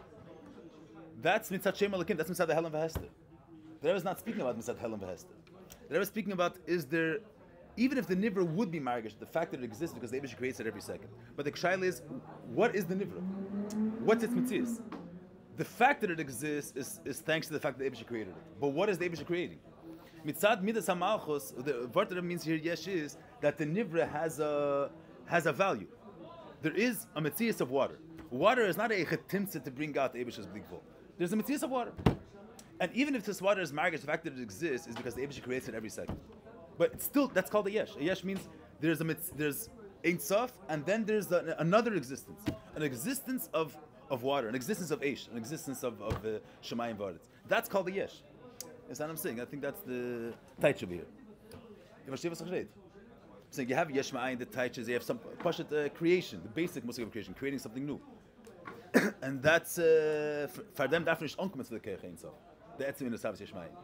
[SPEAKER 1] That's mitzad shem alakim. That's mitzad the Helen v'Hester. The Rebbe is not speaking about mitzad Helen v'Hester. The Rebbe is speaking about even if the nivra would be margish, the fact that it exists because the Eibush creates it every second. But the k'shayla is, what is the nivra? What's its mitzias? The fact that it exists is thanks to the fact that the Eibush created it. But what is the Eibush creating? Mitzad midas hamalchus, the word that means here yesh is that the nivra has a value. There is a mitzias of water. Water is not a chetimtza to bring out the Eibush's blikvul. There's a mitzias of water. And even if this water is margish, the fact that it exists is because the Eibush creates it every second. But it's still, that's called a yesh. A yesh means there's Ein Sof, and then there's another existence. An existence of water, an existence of Eish, an existence of Shemayim V'aretz. That's called a yesh. That's what I'm saying. I think that's the taich over here. I'm saying you have yesh ma'ayin, the taiches, you have some pashat creation, the basic musik of creation, creating something new. And that's, for them, that's not uncommon for the Keich Ein Sof. The etzim in the Savas yesh ma'ayin.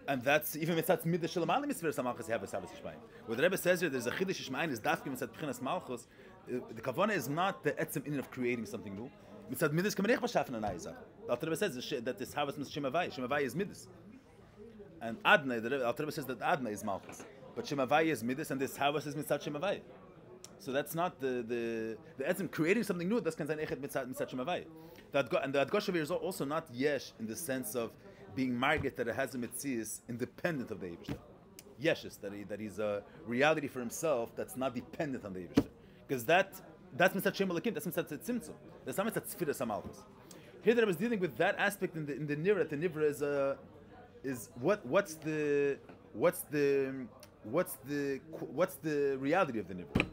[SPEAKER 1] And that's even mitzat midah shalom mitzvah samachos have a Savas yesh ma'ayin. What the Rebbe says here, there's a chiddush yesh ma'ayin is dafki mitzat b'chinas malchus. The kavana is not the etzim in of creating something new. Mitzat midas kamerech b'shafen an ayzach. The Rebbe says that this havas is shemavai. Shemavai is midas. And Adnai, the Rebbe says that Adnai is malchus. But shemavai is midas, and this havas is mitzat shemavai. So that's not the etzim creating something new. That's kanzan echet mitzat shemavai. And the adgosh over here is also not yesh in the sense of being marget that it has a mitzias independent of the Eibishter. Yeshes, that he's a reality for himself that's not dependent on the Eibishter. Because that's mitzat shem alakim, that's mitzat tzimtzum. That's not mitzat tzfiras hamalchus. Here that I was dealing with that aspect in the nivra. The nivra is what's the reality of the nivra?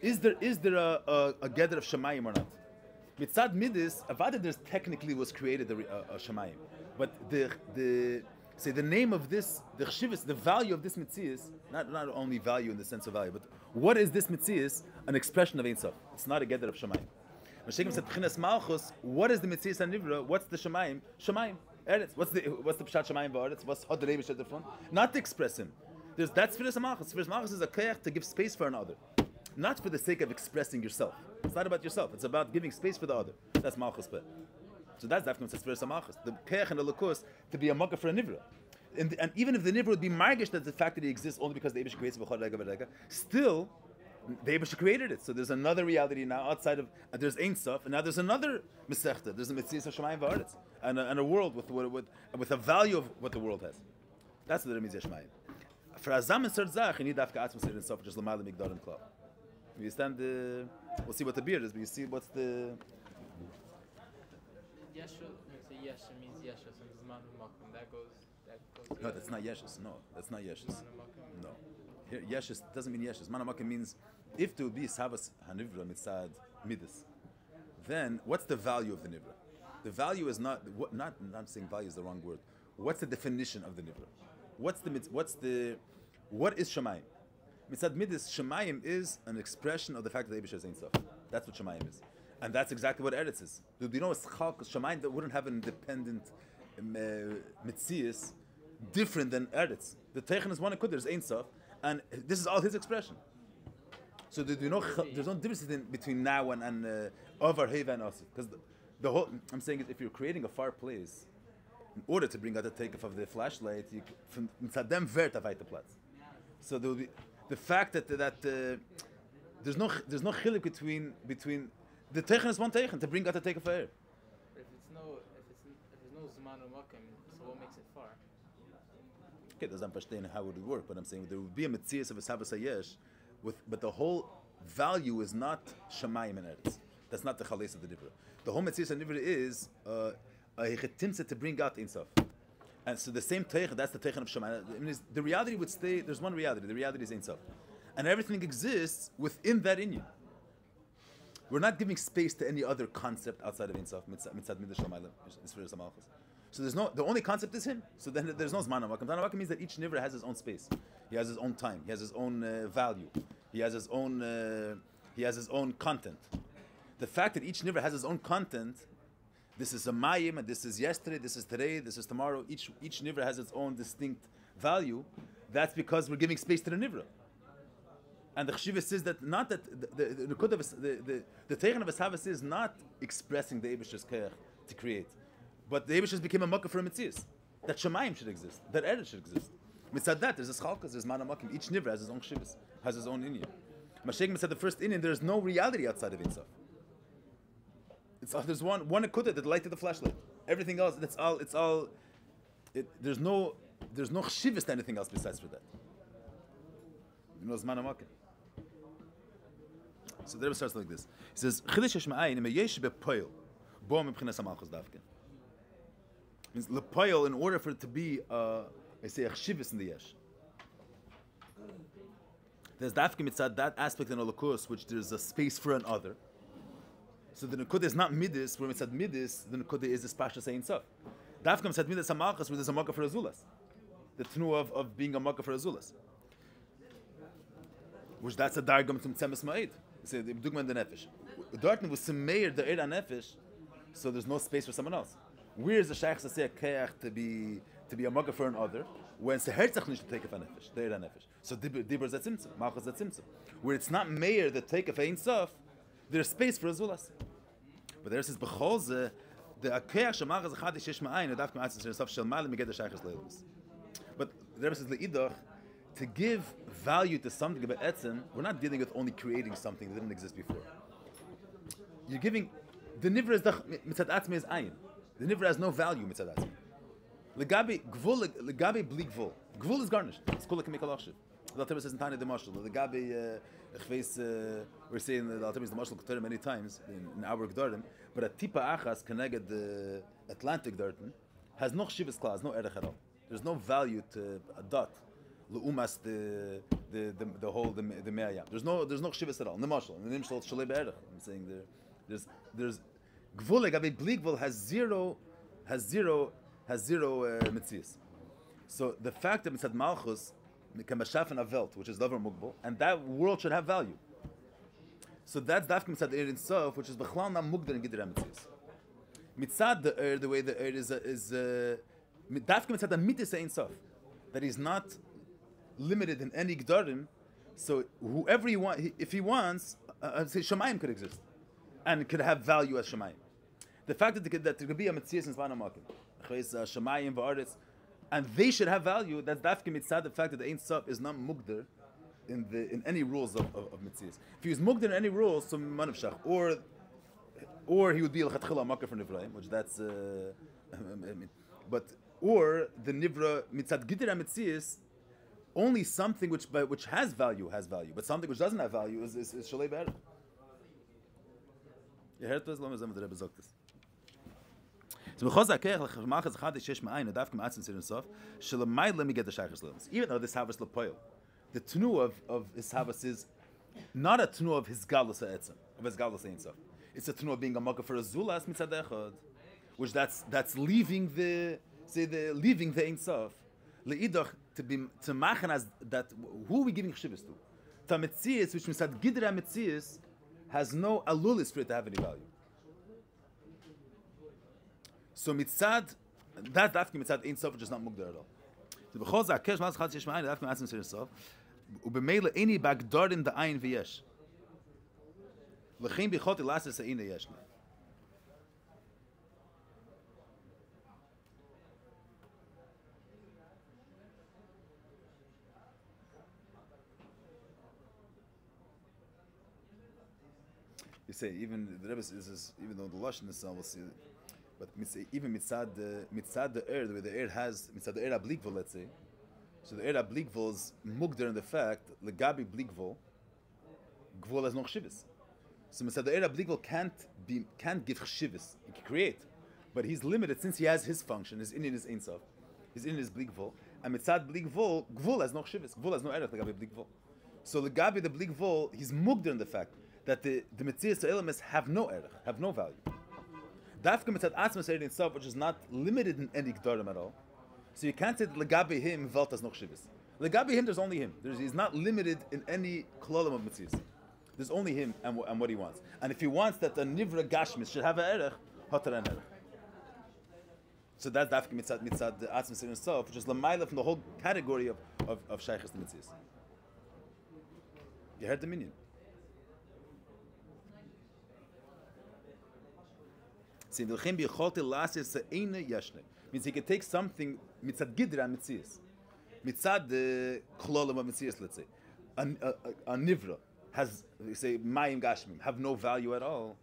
[SPEAKER 1] Is there a gather of shemayim or not? Mitzad midis, avada there's technically was created a shemayim, but the say the name of this, the chshivas, the value of this mitzias, not only value in the sense of value, but what is this mitzias? An expression of Ein Sof. It's not a gather of Shemayim. Mashiach said, B'chinas Malchus, what is the mitzias hanivra? What's the Shemayim? Shemayim. Eretz. What's the Pshat Shemayim v'Eretz? What's Hod Reibish at the front? Not to express him. That's Tfilas Malchus. Tfilas Malchus is a koyach to give space for another. Not for the sake of expressing yourself. It's not about yourself. It's about giving space for the other. That's Malchus Peh. So that's Dafkim says Tfilas Malchus. The koyach and the Lukus to be a makkah for a nivra. And even if the nivra would be margish that the fact that he exists only because the Eibush creates it, still, the Eibush created it. So there's another reality now outside of, there's Ein Sof, and now there's another Mesechta. There's a Metzias of Shemayim v'Aretz, and a world with a value of what the world has. That's what it means, Shemayim. For Azam and Sartzach, you need Dafka Atzma Sir and Sof, just Lamala Migdar and Klav. You understand we'll see what the beard is, but you see what's the...
[SPEAKER 2] Yesha, Yesha means Yesha, so Zman Makom, that goes
[SPEAKER 1] No, that's not Yeshus. No, that's not Yeshus. No. Here, Yeshus doesn't mean Yeshus. Manamaka means if there would be Savas Hanivra Mitzad Midas, then what's the value of the Nivra? The value is not I'm saying value is the wrong word. What's the definition of the Nivra? What is Shemayim? Mitzad Midas, Shemayim is an expression of the fact that the Eibush is Ein Sof. That's what Shemayim is. And that's exactly what Eretz is. There would be no Schal, because Shemayim that wouldn't have an independent Mitzias different than Eretz. The Teichen is one Akudr, there's Ein Sof, and this is all his expression. So there's no difference between now and Ovar, Heva, and Osif. Because the whole, I'm saying is if you're creating a fireplace, in order to bring out the takeoff of the flashlight, you from Mitzadem Vert of the Platz. So there will be the fact that there's no chilik between the Teichen is one Teichen to bring out the takeoff of air.
[SPEAKER 2] If there's no Zman Makom, so what makes it far?
[SPEAKER 1] Okay, doesn't understand how it would work, but I'm saying there would be a Metzias of a Savas Hayesh, but the whole value is not Shemayim and Eretz. That's not the Chales of the Nivra. The whole Metzias and Nivra is a Chetimsa to bring out Ein Sof. And so the same Teich, that's the Teich of Shemayim. I mean, the reality would stay, there's one reality, the reality is Ein Sof. And everything exists within that Inyan. We're not giving space to any other concept outside of Ein Sof, Mitzad Midah Shemayim, Isfir Malchus. So the only concept is him. So then there's no Zman HaMakom. Zman HaMakom means that each Nivra has his own space. He has his own time. He has his own value. He has his own content. The fact that each Nivra has his own content, this is a Mayim, and this is yesterday, this is today, this is tomorrow. Each Nivra has its own distinct value. That's because we're giving space to the Nivra. And the Chshiva says that not that the Teichen of Eshavas is not expressing the Eibusher's Keach to create. But the Eibush became a makkah for a Metzias. That Shemayim should exist. That Eretz should exist. Mitzad that, there's a Chalkas, there's Mana Makim. Each Nivra has his own Shivas, has his own Inyan. Mashiach said the first Inyan, there's no reality outside of Ein Sof. There's one Akudah that lighted the flashlight. Everything else, there's no Shivas to anything else besides for that. You know, it's Mana Makim. So the Rebbe starts like this. He says, Chidish Shema'ayin, Meyesh bepoil, bo mebchinas HaMalchus davken. Means lepoil, in order for it to be a chshivas in the yesh. There's dafke mitzad that aspect in Holocaust, which there's a space for another. So the nekudah is not midis, where mitzad midis, the nekudah is this pasha saying so. Dafke mitzad midis hamalchus, where there's a makkah for azulas. The tnu of being a makkah for azulas. Which that's a dargam from tzemes ma'id. So the dugman the nefesh. Dortn was semeir the eir nefesh, so there's no space for someone else. Where is the shaykh to say a keach to be a makkah for another when it's the herzach nicht to take a nefesh, the eir nefesh. So dibur is a tzimtzum, malchus a tzimtzum. Where it's not meir that take a Ein Sof, there's space for azulas. But there says b'cholze the keach shemalchus achadish yesh ma'ayin adaf k'matzis shesof shel malim meged the shaykh's leilus. But the Rebbe says leidach, to give value to something about etzem, we're not dealing with only creating something that didn't exist before. You're giving the nivra is mitzad atzmi is ayin. The nivra has no value mitzad atzmi. Legabi gvul legabi bli gvul. Gvul is garnished. It's called like a mikalachshiv. The Alter says in Tanya the Mashal. Legabi we're saying the Alter is the Mashal K'Torah many times in our G'Dardim, but a tipa achas connected the Atlantic Darton has no shivas class, no erech at all. There's no value to a dot. Leumas the whole the me'ayam. There's no shivas at all. In the Mashal, in the Nimshal Shalei Be'erech. I'm saying there's Gvul legabi bli gvul has zero mitzias. So the fact that Mitzad Malchus can b'shaf a welt, which is davar mugbal, and that world should have value. So that's dafka Mitzad Eir Sof, which is b'chlal not mugdar in Gidra Mitzis. Mitzad the Eir, the way the Eir is dafka Mitzad Mitzis Ein Sof, that he's not limited in any Gdarim. So whoever he wants, if he wants, say Shemayim could exist and could have value as Shemayim. The fact that there could be a Metzias in Zman HaMakim, Shemayim v'Aretz, and they should have value, that's dafka mitzad the fact that the Ein Sof is not mugder in any rules of Metzias. If he was mugder in any rules, so manavshach, or he would be l'chatchila makar for Nivraim, which that's, or the Nivra mitzad Gidra Metzias, only something which has value, but something which doesn't have value is shalei be'erech. You heard this? Lama zeh the Rebbe sagt this. So because even though this havas lepoil, the tnu of his havas is not a tnu of his galus ha'etzem, of his galus Ein Sof. It's a tnu of being a makkah for a zulas mitzad echad, which that's leaving the Ein Sof. Leidach to machen as that, who are we giving chshivas to? To Metzias, which mitzad Gidra Metzias has no alulis for it to have any value. So mitzad, that dafki mitzad Ein Sof, which is not mugdar at all. So b'chol zeh hakesh mas chad shishma'ayin dafki mitzad Ein Sof, u'b'meila eni bagdarin da'ayin v'yesh. L'chein b'choti lasis ha'ina yesh. You say even the Rebbe is even though the lashon is we'll see, but even mitzad the Eir, the way the Eir has mitzad the Eir ablikvol, let's say, so the Eir ablikvol is mugder in the fact legabi blikvol gvol has no chshivas. So mitzad the Eir ablikvol can't give chshivas, he can create, but he's limited since he has his function. His Indian is Ein Sof, his Indian is blikvol, and mitzad blikvol gvol has no chshivas, gvol has no erech legabi blikvol. So legabi the blikvol he's mugder in the fact that the Metzias elements have no erech, have no value. Dafka mitzad atzmas Ein Sof, which is not limited in any gdarim at all. So you can't say that legabi him velt has no chshivas. Legabi him, there's only him. He's not limited in any klolim of Metzias. There's only him and what he wants. And if he wants that the nivra gashmis should have a erech, hotar an erech. So that's dafka mitzad atzmas Ein Sof, which is lamaila from the whole category of shaychus to Metzias. You heard the minion. Means he can take something mitzad gidra mitzias, mitzad the klolim of mitzias, let's say, a nivra has, we say, mayim gashmim, have no value at all.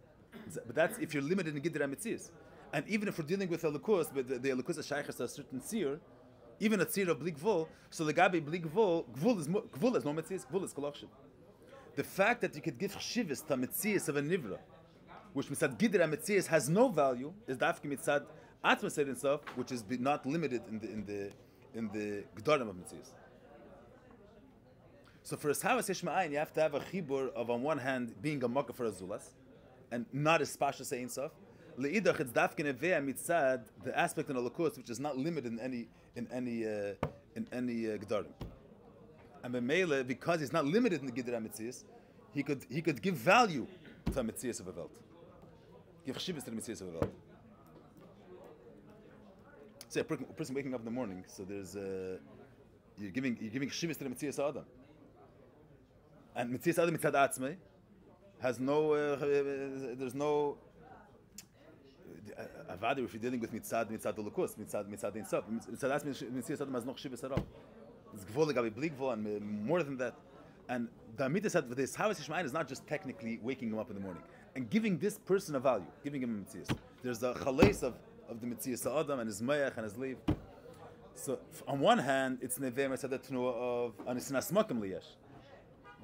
[SPEAKER 1] But that's if you're limited in gidra mitzias. And even if we're dealing with a lukus, but the lukus is shaychas a certain tzir, even a tzir of blikvol, so the gabi blikvol, gvul is no mitzias, gvul is kolachshim. The fact that you could give chshivas to mitzias of a nivra, which mitzad gidra metzias has no value, is dafki mitzad atmas Ein Sof, which is not limited in the gdarim of metzias. So for a havas yishma'ayin, you have to have a chibur of on one hand being a makkah for a zulas, and not a spashas Ein Sof. Leidach it's dafki nevea mitzad the aspect in a lakus which is not limited in any gdarim. And b'meila, because he's not limited in the gidra metzias, he could give value to a metzias of a welt. Give chshivas to the Metzias of the world. Say a person waking up in the morning, so there's you're giving chshivas to the Metzias Adam, and Metzias Adam mitzad atzmei has no there's no avadi if you're dealing with mitzad ulukus mitzad Ein Sof. Mitzad atzmei Metzias Adam has no chshivas at all. It's gvol legabi blikvol and more than that. And the Amita said this havas yishma'ayin is not just technically waking him up in the morning and giving this person a value, giving him a mitzias. There's the chalais of the mitzias Adam and his mayach and his lev. So on one hand, it's neveh mitzad tnua of anisnas makom liyesh.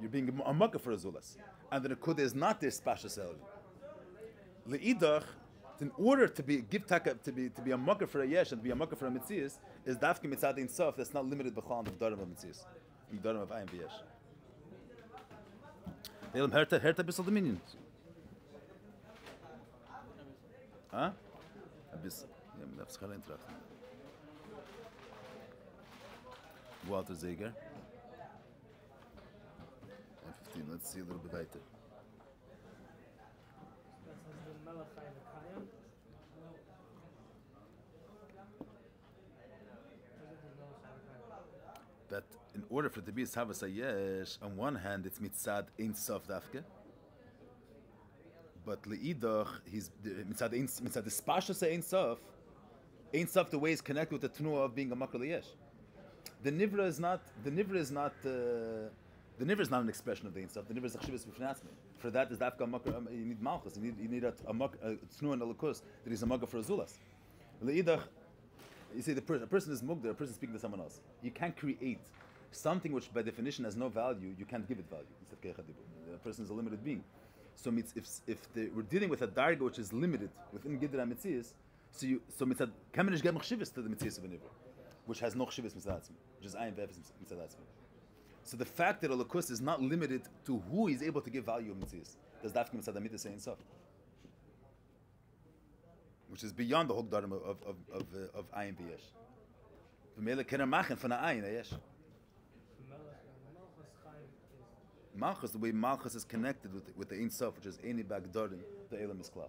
[SPEAKER 1] You're being a makkah for a zulas, and the nekuda is not this spashas elvi. Leidach, in order to be a makkah for a yesh and to be a makkah for a mitzias, is dafki mitzad Ein Sof that's not limited b'chol the darim of mitzias, the darim of ayin v'yesh. Elam herta bisal dominions. Huh? A bissel. Ja, man darf sich allein trachten. Walter Zeger. 15. Let's see a little bit later. That in order for it to be a Savas Hayesh, on one hand it's mitzad Ein Sof Dafke, but Le'idach, he's mitzad the Spasha say Ein Sof, the way is connected with the Tnuah of being a Makar Liyesh. The Nivra is not an expression of the Ein Sof. The Nivra is a Chshivas B'fnei. For that is Dafka Makar. You need Malchus. You need a Tnuah and a Lukus that is a Makar for a Zulas. Le'idach. You see, a person is mugder, a person is speaking to someone else. You can't create something which, by definition, has no value. You can't give it value. A person is a limited being. So, we're dealing with a darga which is limited within Gidra Mitzias, so mitzad kamenish gem chshivas to the Mitzias of a nivra, which has no chshivas mitzad atzmi, which is ayin ve'efes mitzad atzmi. So the fact that a lokus is not limited to who is able to give value of Mitzias, does dafka mitzad amita say in sof, which is beyond the whole dharma of ayin v'yesh. V'mele kener machen from ayin v'yesh. Malchus, the way Malchus is connected with the Ein Sof, which is Eini Bagdarim, the Elam is Klal.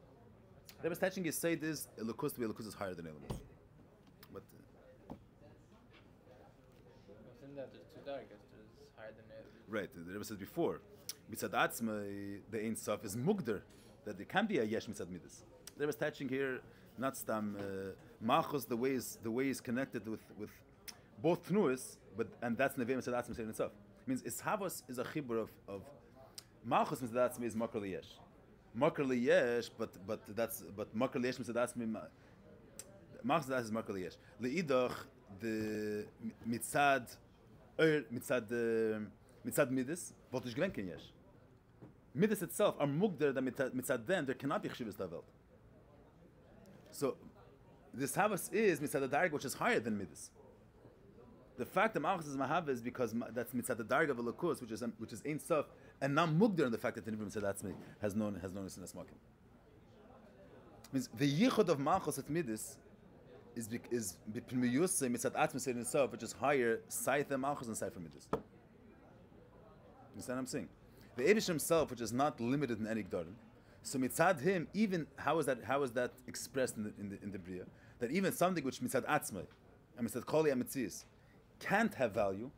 [SPEAKER 1] Rebbe's touching his say this, Elokus, the way Elokus is higher than Elam is. But
[SPEAKER 2] within that, there's two dargas. There's higher than Elam.
[SPEAKER 1] Right, the Rebbe said before, Mitzad Atzma, the Ein Sof is Mugder, that there can be a Yesh Mitzad Midas. The Rebbe's touching here, not Stam, Malchus, the way is connected with both Tnuas, and that's Neveh Mitzad Atzma in itself. Means Ishavos is a chibur of Malchus Mitzad Atzmi is Makar Liyesh. Makar Liyesh, but Makar Liyesh Mitzad Atzmi Malchus Mitzad Atzmi is Makar Liyesh. Le'idach the Mitzad Midas, what is Gwenken Yesh. Midas itself are mugder that Mitzad then there cannot be chshivas davel. So this Havas is Mitzad the Darg which is higher than Midas. The fact that Malchus is Mahava is because that's mitzad the darga of a lakus, which is Ein Sof, and not mugder in the fact that the Nivra mitzad atzmi has known Sinas Makim. Means the yichud of Malchus at Midas is b'pnimiyus mitzad atzmi said itself, which is higher side than Malchus and side from Midas. You understand what I'm saying? The Eibush himself, which is not limited in any gdarim, so mitzad him, even how is that expressed in the Bria? That even something which mitzad atzmi and mitzad koli amitzias can't have value,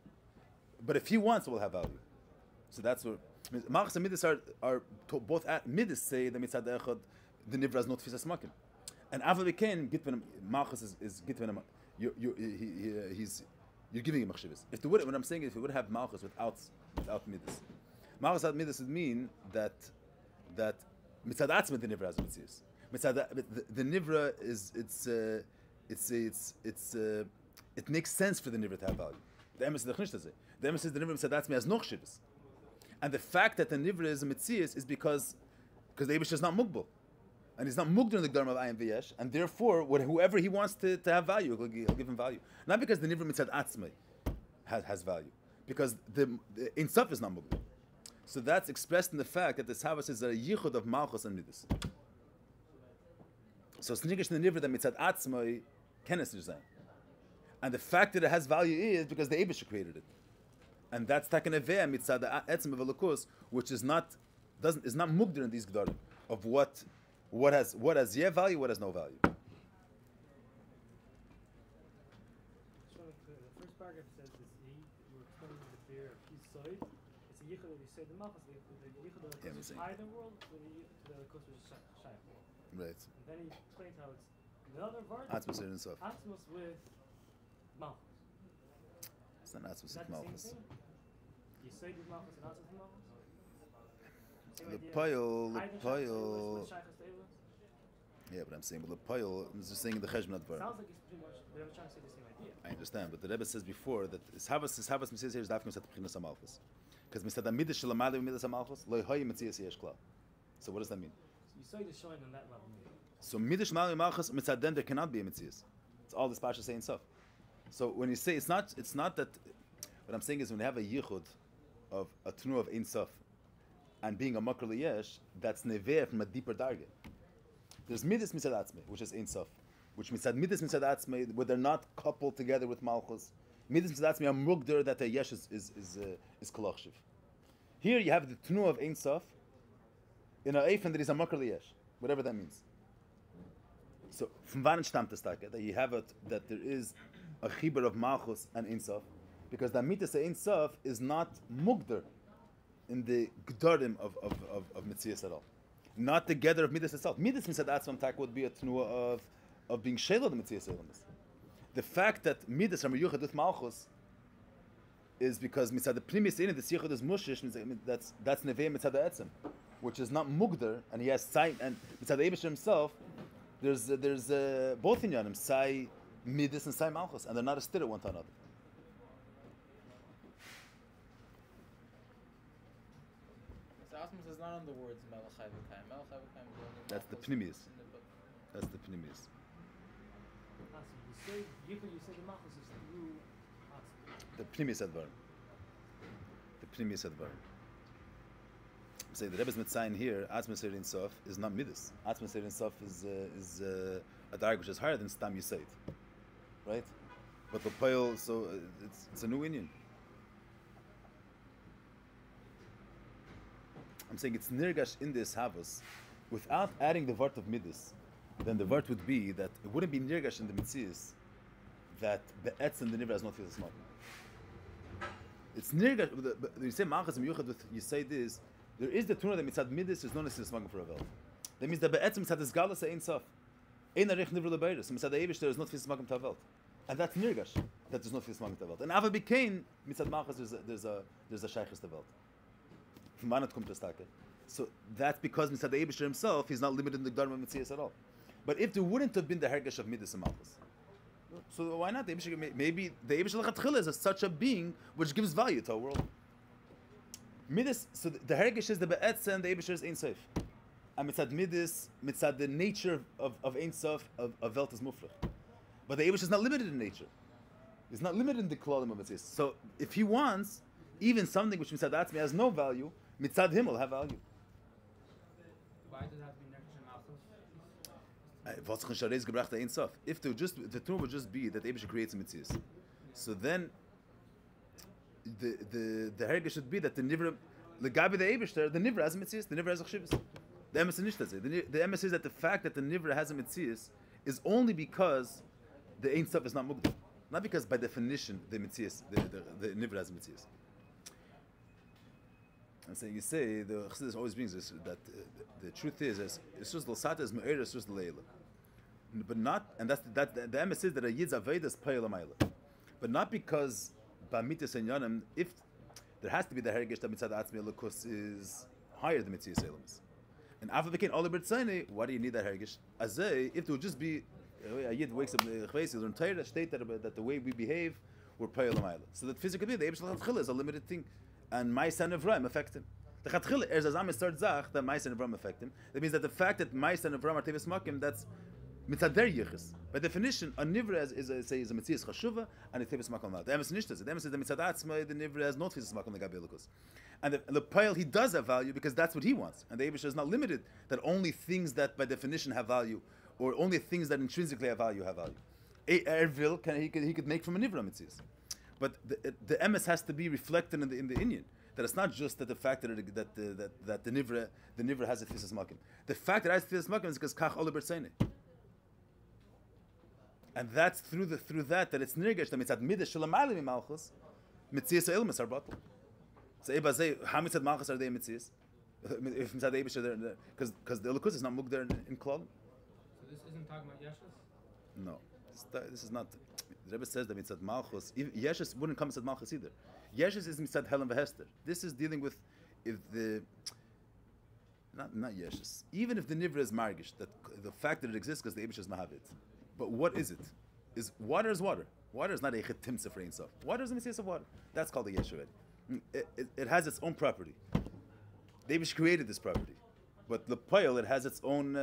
[SPEAKER 1] but if he wants, it will have value. So that's what Malchus and Midas are both at Midas say the mitzad echad the nivra is not tfisas makim, and after we can gitven Malchus is gitven you're giving him chshivas. If the what I'm saying is if we would have Malchus without Midas, Malchus without Midas would mean that mitzad atzma the nivra has mitzias. Mitzad the nivra is it makes sense for the Nivra to have value. The emes is the Chnish Tazeh. The emes is the Nivra Mitzad Atzmi has no chshivas. And the fact that the Nivra is a Mitzias is because the Eibush is not Mugbal. And he's not Mugdar in the Gdharma of Ayin V'yesh, and therefore, whoever he wants to have value, he'll give him value. Not because the Nivra Mitzad Atzmi has value. Because the Ein Sof is not Mugbal. So that's expressed in the fact that the Savas is a Yichud of Malchus and Midas. So it's Snigish in the Nivra that Mitzad Atzmi Kenes Nizayim. And the fact that it has value is because the Eibush created it, and that's takeneveh mitzad etzem of elokus, which is not mugder in these gdarim of what has value, what has no value.
[SPEAKER 3] The first paragraph says this: we're explaining the fear of his side. It's a yichud that we say the malchus, the yichud of the is higher than world, the elokus is shaykh world.
[SPEAKER 1] Right.
[SPEAKER 3] And then he explains how it's another verse.
[SPEAKER 1] Atmos and stuff.
[SPEAKER 3] Atmos with Malchus.
[SPEAKER 1] It's not Atmos with Malchus.
[SPEAKER 3] You say with Malchus and Atmos with Malchus?
[SPEAKER 1] The poil. Yeah, but I'm saying, but the poil is just saying in the cheshbon advar.
[SPEAKER 3] Sounds like it's pretty much they're trying to say the same idea.
[SPEAKER 1] I understand, but the Rebbe says before that Havas Mitzias here is dafkim set b'chinas Malchus, because Mitzad Midas Shalamadu Midas Malchus lo hoy Mitzias yesh klal. So what does that mean?
[SPEAKER 3] So you say the shine on that level.
[SPEAKER 1] So Midas Shalamadu Malchus Mitzad then there cannot be a Mitzias. It's all this pasha saying stuff. So when you say it's not that, what I'm saying is when you have a yichud of a tnu of Ein Sof and being a makar liyesh, that's neveh from a deeper darge. There's midas mitzad atzmei, which is Ein Sof, which mitzad midas mitzad atzmei, where they're not coupled together with malchus, Midas mitzad atzmi are mugder that the yesh is kolachshiv. Here you have the tnu of Ein Sof in a eifen that is a makar yesh, whatever that means. So from wann stammt das that you have it that there is a chibur of malchus and Ein Sof, because the midas Ein Sof is not mugder in the gdorim of Metzias at all. Not the gather of midas itself. Midas mitzad atzmam tak would be a tnuah of being shelo the Metzias Elamis. The fact that midas are meyuchad with malchus is because mitzad the primis in the sichud is mushish, that's nevei mitzad the etzem, which is not mugder, and he has sight, and mitzad the Eibush himself, there's both in yanim, sai midas and sai malchus, and they're not a stir one to another.
[SPEAKER 2] Asmus is not on the words Melachai V'Kaim. Melachai V'Kaim is only
[SPEAKER 1] That's the
[SPEAKER 2] Malchus
[SPEAKER 1] pnimis.
[SPEAKER 2] in the book.
[SPEAKER 1] That's the pnimis.
[SPEAKER 3] So you say the Malchus is through Atzmi.
[SPEAKER 1] The pnimis advar. The pnimis advar. Say the Rebbe's mitzayin here, Atzma Seir Sof is not midas. Atzma Seir Sof is a dark which is higher than Stam Yisait, right? But the pile, so it's a new Indian. I'm saying it's nirgash in this havos, without adding the word of midas, then the word would be that it wouldn't be nirgash in the mitzias that the etz and the nivra is not feel smart. It's nirgash. You say machas miyuchad with you say this. There is the tuna that mitzad midas is not necessarily smart for a vel. That means that be'etzim mitzad is galas ein sof, ein arich nivra lebeiros. Mitzad the eivish there is not feel smart to vel, and that's nirgash that is not feel smart to vel. And ava became mitzad machas there's a shaykhis to vel. So that's because Mitzad the Eibusher himself, he's not limited in the Gdar Metzias at all. But if there wouldn't have been the Hergesh of Midas and Malchus, so why not? The Eibusher, maybe the Eibusher Lechatchila is such a being which gives value to our world. Midas, so the Hergesh is the Be'etz and the Eibusher is Ein Sof. And Mitzad Midas, Mitzad the nature of Ein Sof, of Welt is Mufrach. But the Eibusher is not limited in nature. He's not limited in the Klolim of Metzias. So if he wants, even something which Mitzad Atzmi has no value, Mitzad him will have value.
[SPEAKER 3] Why does it have to be Nefesh and
[SPEAKER 1] If the Torah would just be that Eibush creates a Metzias, so then the Herge should be that the Nivra, the Gabi the Eibush there, the Nivra has a Metzias, the Nivra has a Chshivas. The emes is nicht the emes is that the fact that the Nivra has a Metzias is only because the Ein Sof is not Mugdal, not because by definition the Metzias, the Nivra has a Metzias. And so you say the Chassidus always brings this that the truth is it's just l'sata is me'er, it's just leila, but not, and that's the emes is that a yid's avedas payel amayla, but not because b'mitis and yanim, if there has to be the hergesh that mitzad atzmi elokus is higher than mitzvah selamis, and after became all the b'tzayne, why do you need that hergesh? Azay, if there would just be a yid wakes up in the chveis, he'll learn Torah, state that the way we behave we're payel amayla, so that physically the Eibush L'Chatchila is a limited thing. And Ma'aser Nevraim affect him. The Chatchila is as Am start Zach that Ma'aser Nevraim affect him. That means that the fact that Ma'aser Nevraim are Tevis Makim, that's mitzad der yichus. By definition, a nivra is a mitzias chashuva and a Tevis Makim not. The emes nishtas. The emes is the mitzad atzma. The nivra has not Tevis Makim legabelukus. And the pile he does have value because that's what he wants. And the Eibush is not limited that only things that by definition have value or only things that intrinsically have value have value. Ervil he could make from a nivra mitzias. But the emes has to be reflected in the Inyan. That it's not just that the fact that the nivra has a thisas makim. The fact that it has a thisas makim is because kach ola bertzene. And that's through that it's nirgesh that mitzad midas shelamayli mi malchus mitzias ilmas are bottled. So ebazei how mitzad malchus are they mitzias? If mitzad eibush are there, because the elokus is not mugder in klal.
[SPEAKER 3] So this isn't talking about Yeshus?
[SPEAKER 1] No, this is not. The Rebbe says that mitzad malchus, Yeshus wouldn't come mitzad malchus either. Yeshus is mitzad helen v'hester. This is dealing with if the not Yeshus. Even if the nivra is margish, that the fact that it exists because the Eibush is mahavit. But what is it? Is water is water. Water is not a chetimsa for Ein Sof. Water is a mitzvah of water. That's called a yesh already. It has its own property. The Eibush created this property, but the pile it has its own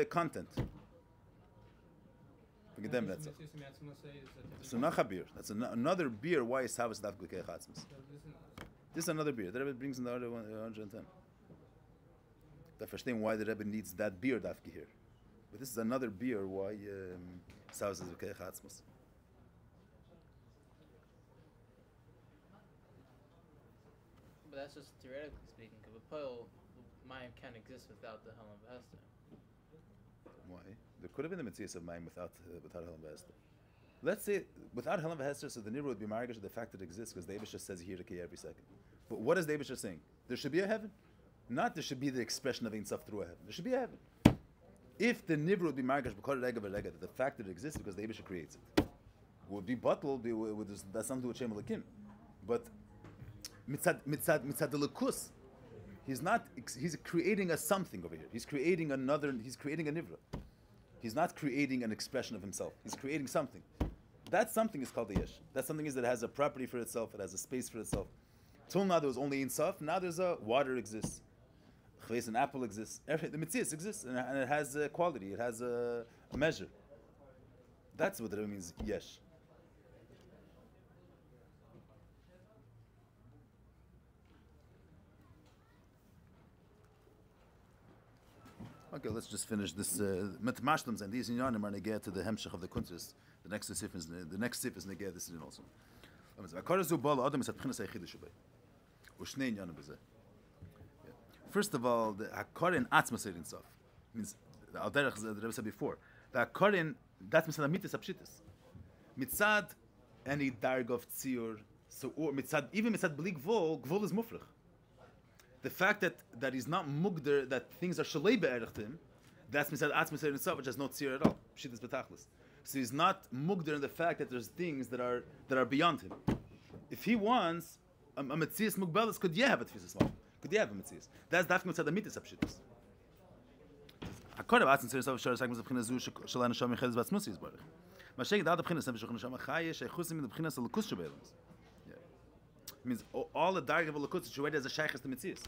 [SPEAKER 1] content. So not a beer. That's another beer. Why is Havas daf glikei chatzmas? This is another beer. The Rebbe brings in the other 110. I understand why the Rebbe needs that beer dafki here. But this is another beer. Why Havas is glikei chatzmas?
[SPEAKER 2] that's just theoretically speaking. Because Mayim can't exist without the Helen Vester.
[SPEAKER 1] Why? There could have been the Metzias of Mayim without Helen Vester. Let's say without Helen Vester, so the Nivra would be margash the fact that it exists because the Eibush says here every second. But what is the Eibush saying? There should be a heaven. Not there should be the expression of Ein Sof through a heaven. There should be a heaven. If the Nivra would be margash that the fact that it exists because the Eibush creates it would be bottled. That's something to do with Shem Elokim. But mitzad the Lekus, he's creating a something over here. He's creating a Nivra. He's not creating an expression of himself. He's creating something. That something is called the Yesh. That something is that it has a property for itself, it has a space for itself. Till now there was only Ein Sof, now there's a water exists. An apple exists. The Metzias exists and it has a quality, it has a measure. That's what it means, Yesh. Okay, let's just finish this. Matmashtams and these inyanim are negeh to the hemshech of the Kundris. The next sif is negeh this in also. First of all, the hakorin atzma serin sof means al derech the Rebbe said before. The hakorin that's mitzad amitis apshitis. Mitzad any darg of tziur. So or mitzad even mitzad bli gvul is mufrich. The fact that he's not mugder, that things are shalei be'erechtim, that's mitzad atzma serin sof, which has no tziur at all. Pshitis betachlis. So he's not mugder in the fact that there's things that are beyond him. If he wants a metzias mugbelis, could you have a tefisas mal? Could you have a metzias? That's dafka mitzad amitis apshitis. Hakorav atzin serin sof shor sagmas b'china zu shalana shom yichedes b'atzmusi yizbarich. Masheg da'ad b'china sem b'shuchna shom achaye sheichusim in b'china salakus shebeilamis. Means all the darg of a lakus is already as a shaykhs to metzias.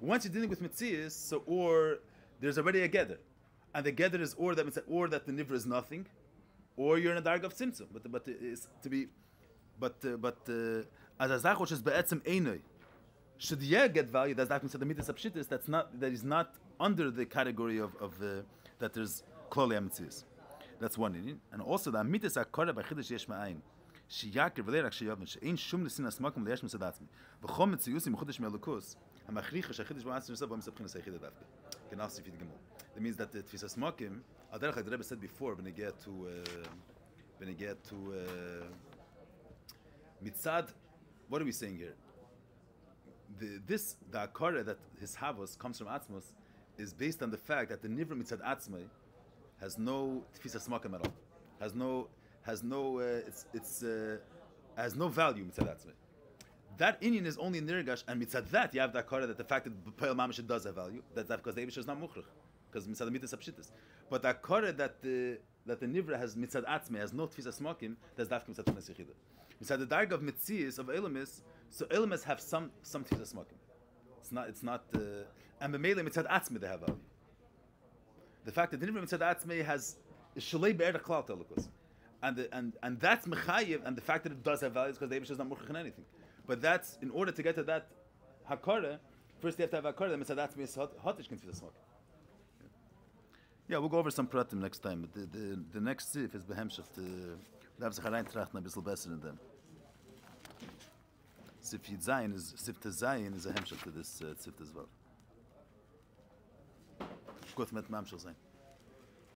[SPEAKER 1] Once you're dealing with metzias, so or there's already a gather, and the gather is or that the nivra is nothing, or you're in a darg of tzimtzum. But it's to be, as a zach which is be'etzem einoi, should get value. That's that the midas apshitis. That is not under the category of that there's klolei metzias. That's one in, and also the midas akora by chidush yesh ma'ayin. שייקר ולרק שיובן שאין שום לסין הסמקום ליש מצד עצמי וחום מציוסי מחודש מהלוקוס המכריחה שהחידש בעצמי נוסף בו מספחין הסייחידה דווקא כנאף סיפית גמור. That means that the תפיסה סמקים על דרך like the Rebbe said before when they get to mitzad, what are we saying here? The akara that his havos comes from atzmos is based on the fact that the nivra mitzad atzmai has no tfisa smakim at all, has no value mitzad atzmai. That inyan is only in nirgash, and mitzad that you have the akara that the fact that peil mamish does have value. That's that because the Eibush is not muchrach, because mitzad mitzad apshitis. But the akara that the nivra has mitzad atzmai has no tfisa smakim, that's dafka mitzad tunas yechida. Mitzad the darg of mitzias of elamis, so elamis have some tfisa smakim. It's not and b'meile mitzad atzmai they have value. The fact that the nivra mitzad atzmai has shalei be'er klal telukus. And that's mechayev, and the fact that it does have value is because the Eibush is not muchach in anything. But that's in order to get to that hakara, first you have to have hakara. Then mitzad atzmai is hotish can tfisa smakim. Yeah, we'll go over some pratim next time. But the next sif is behemshach to darf sich allein trachten a bissel besser in them. Sif Yitzayin is sif Tezayin is a hemshach to this sif as well. Gut mit mamshach sein.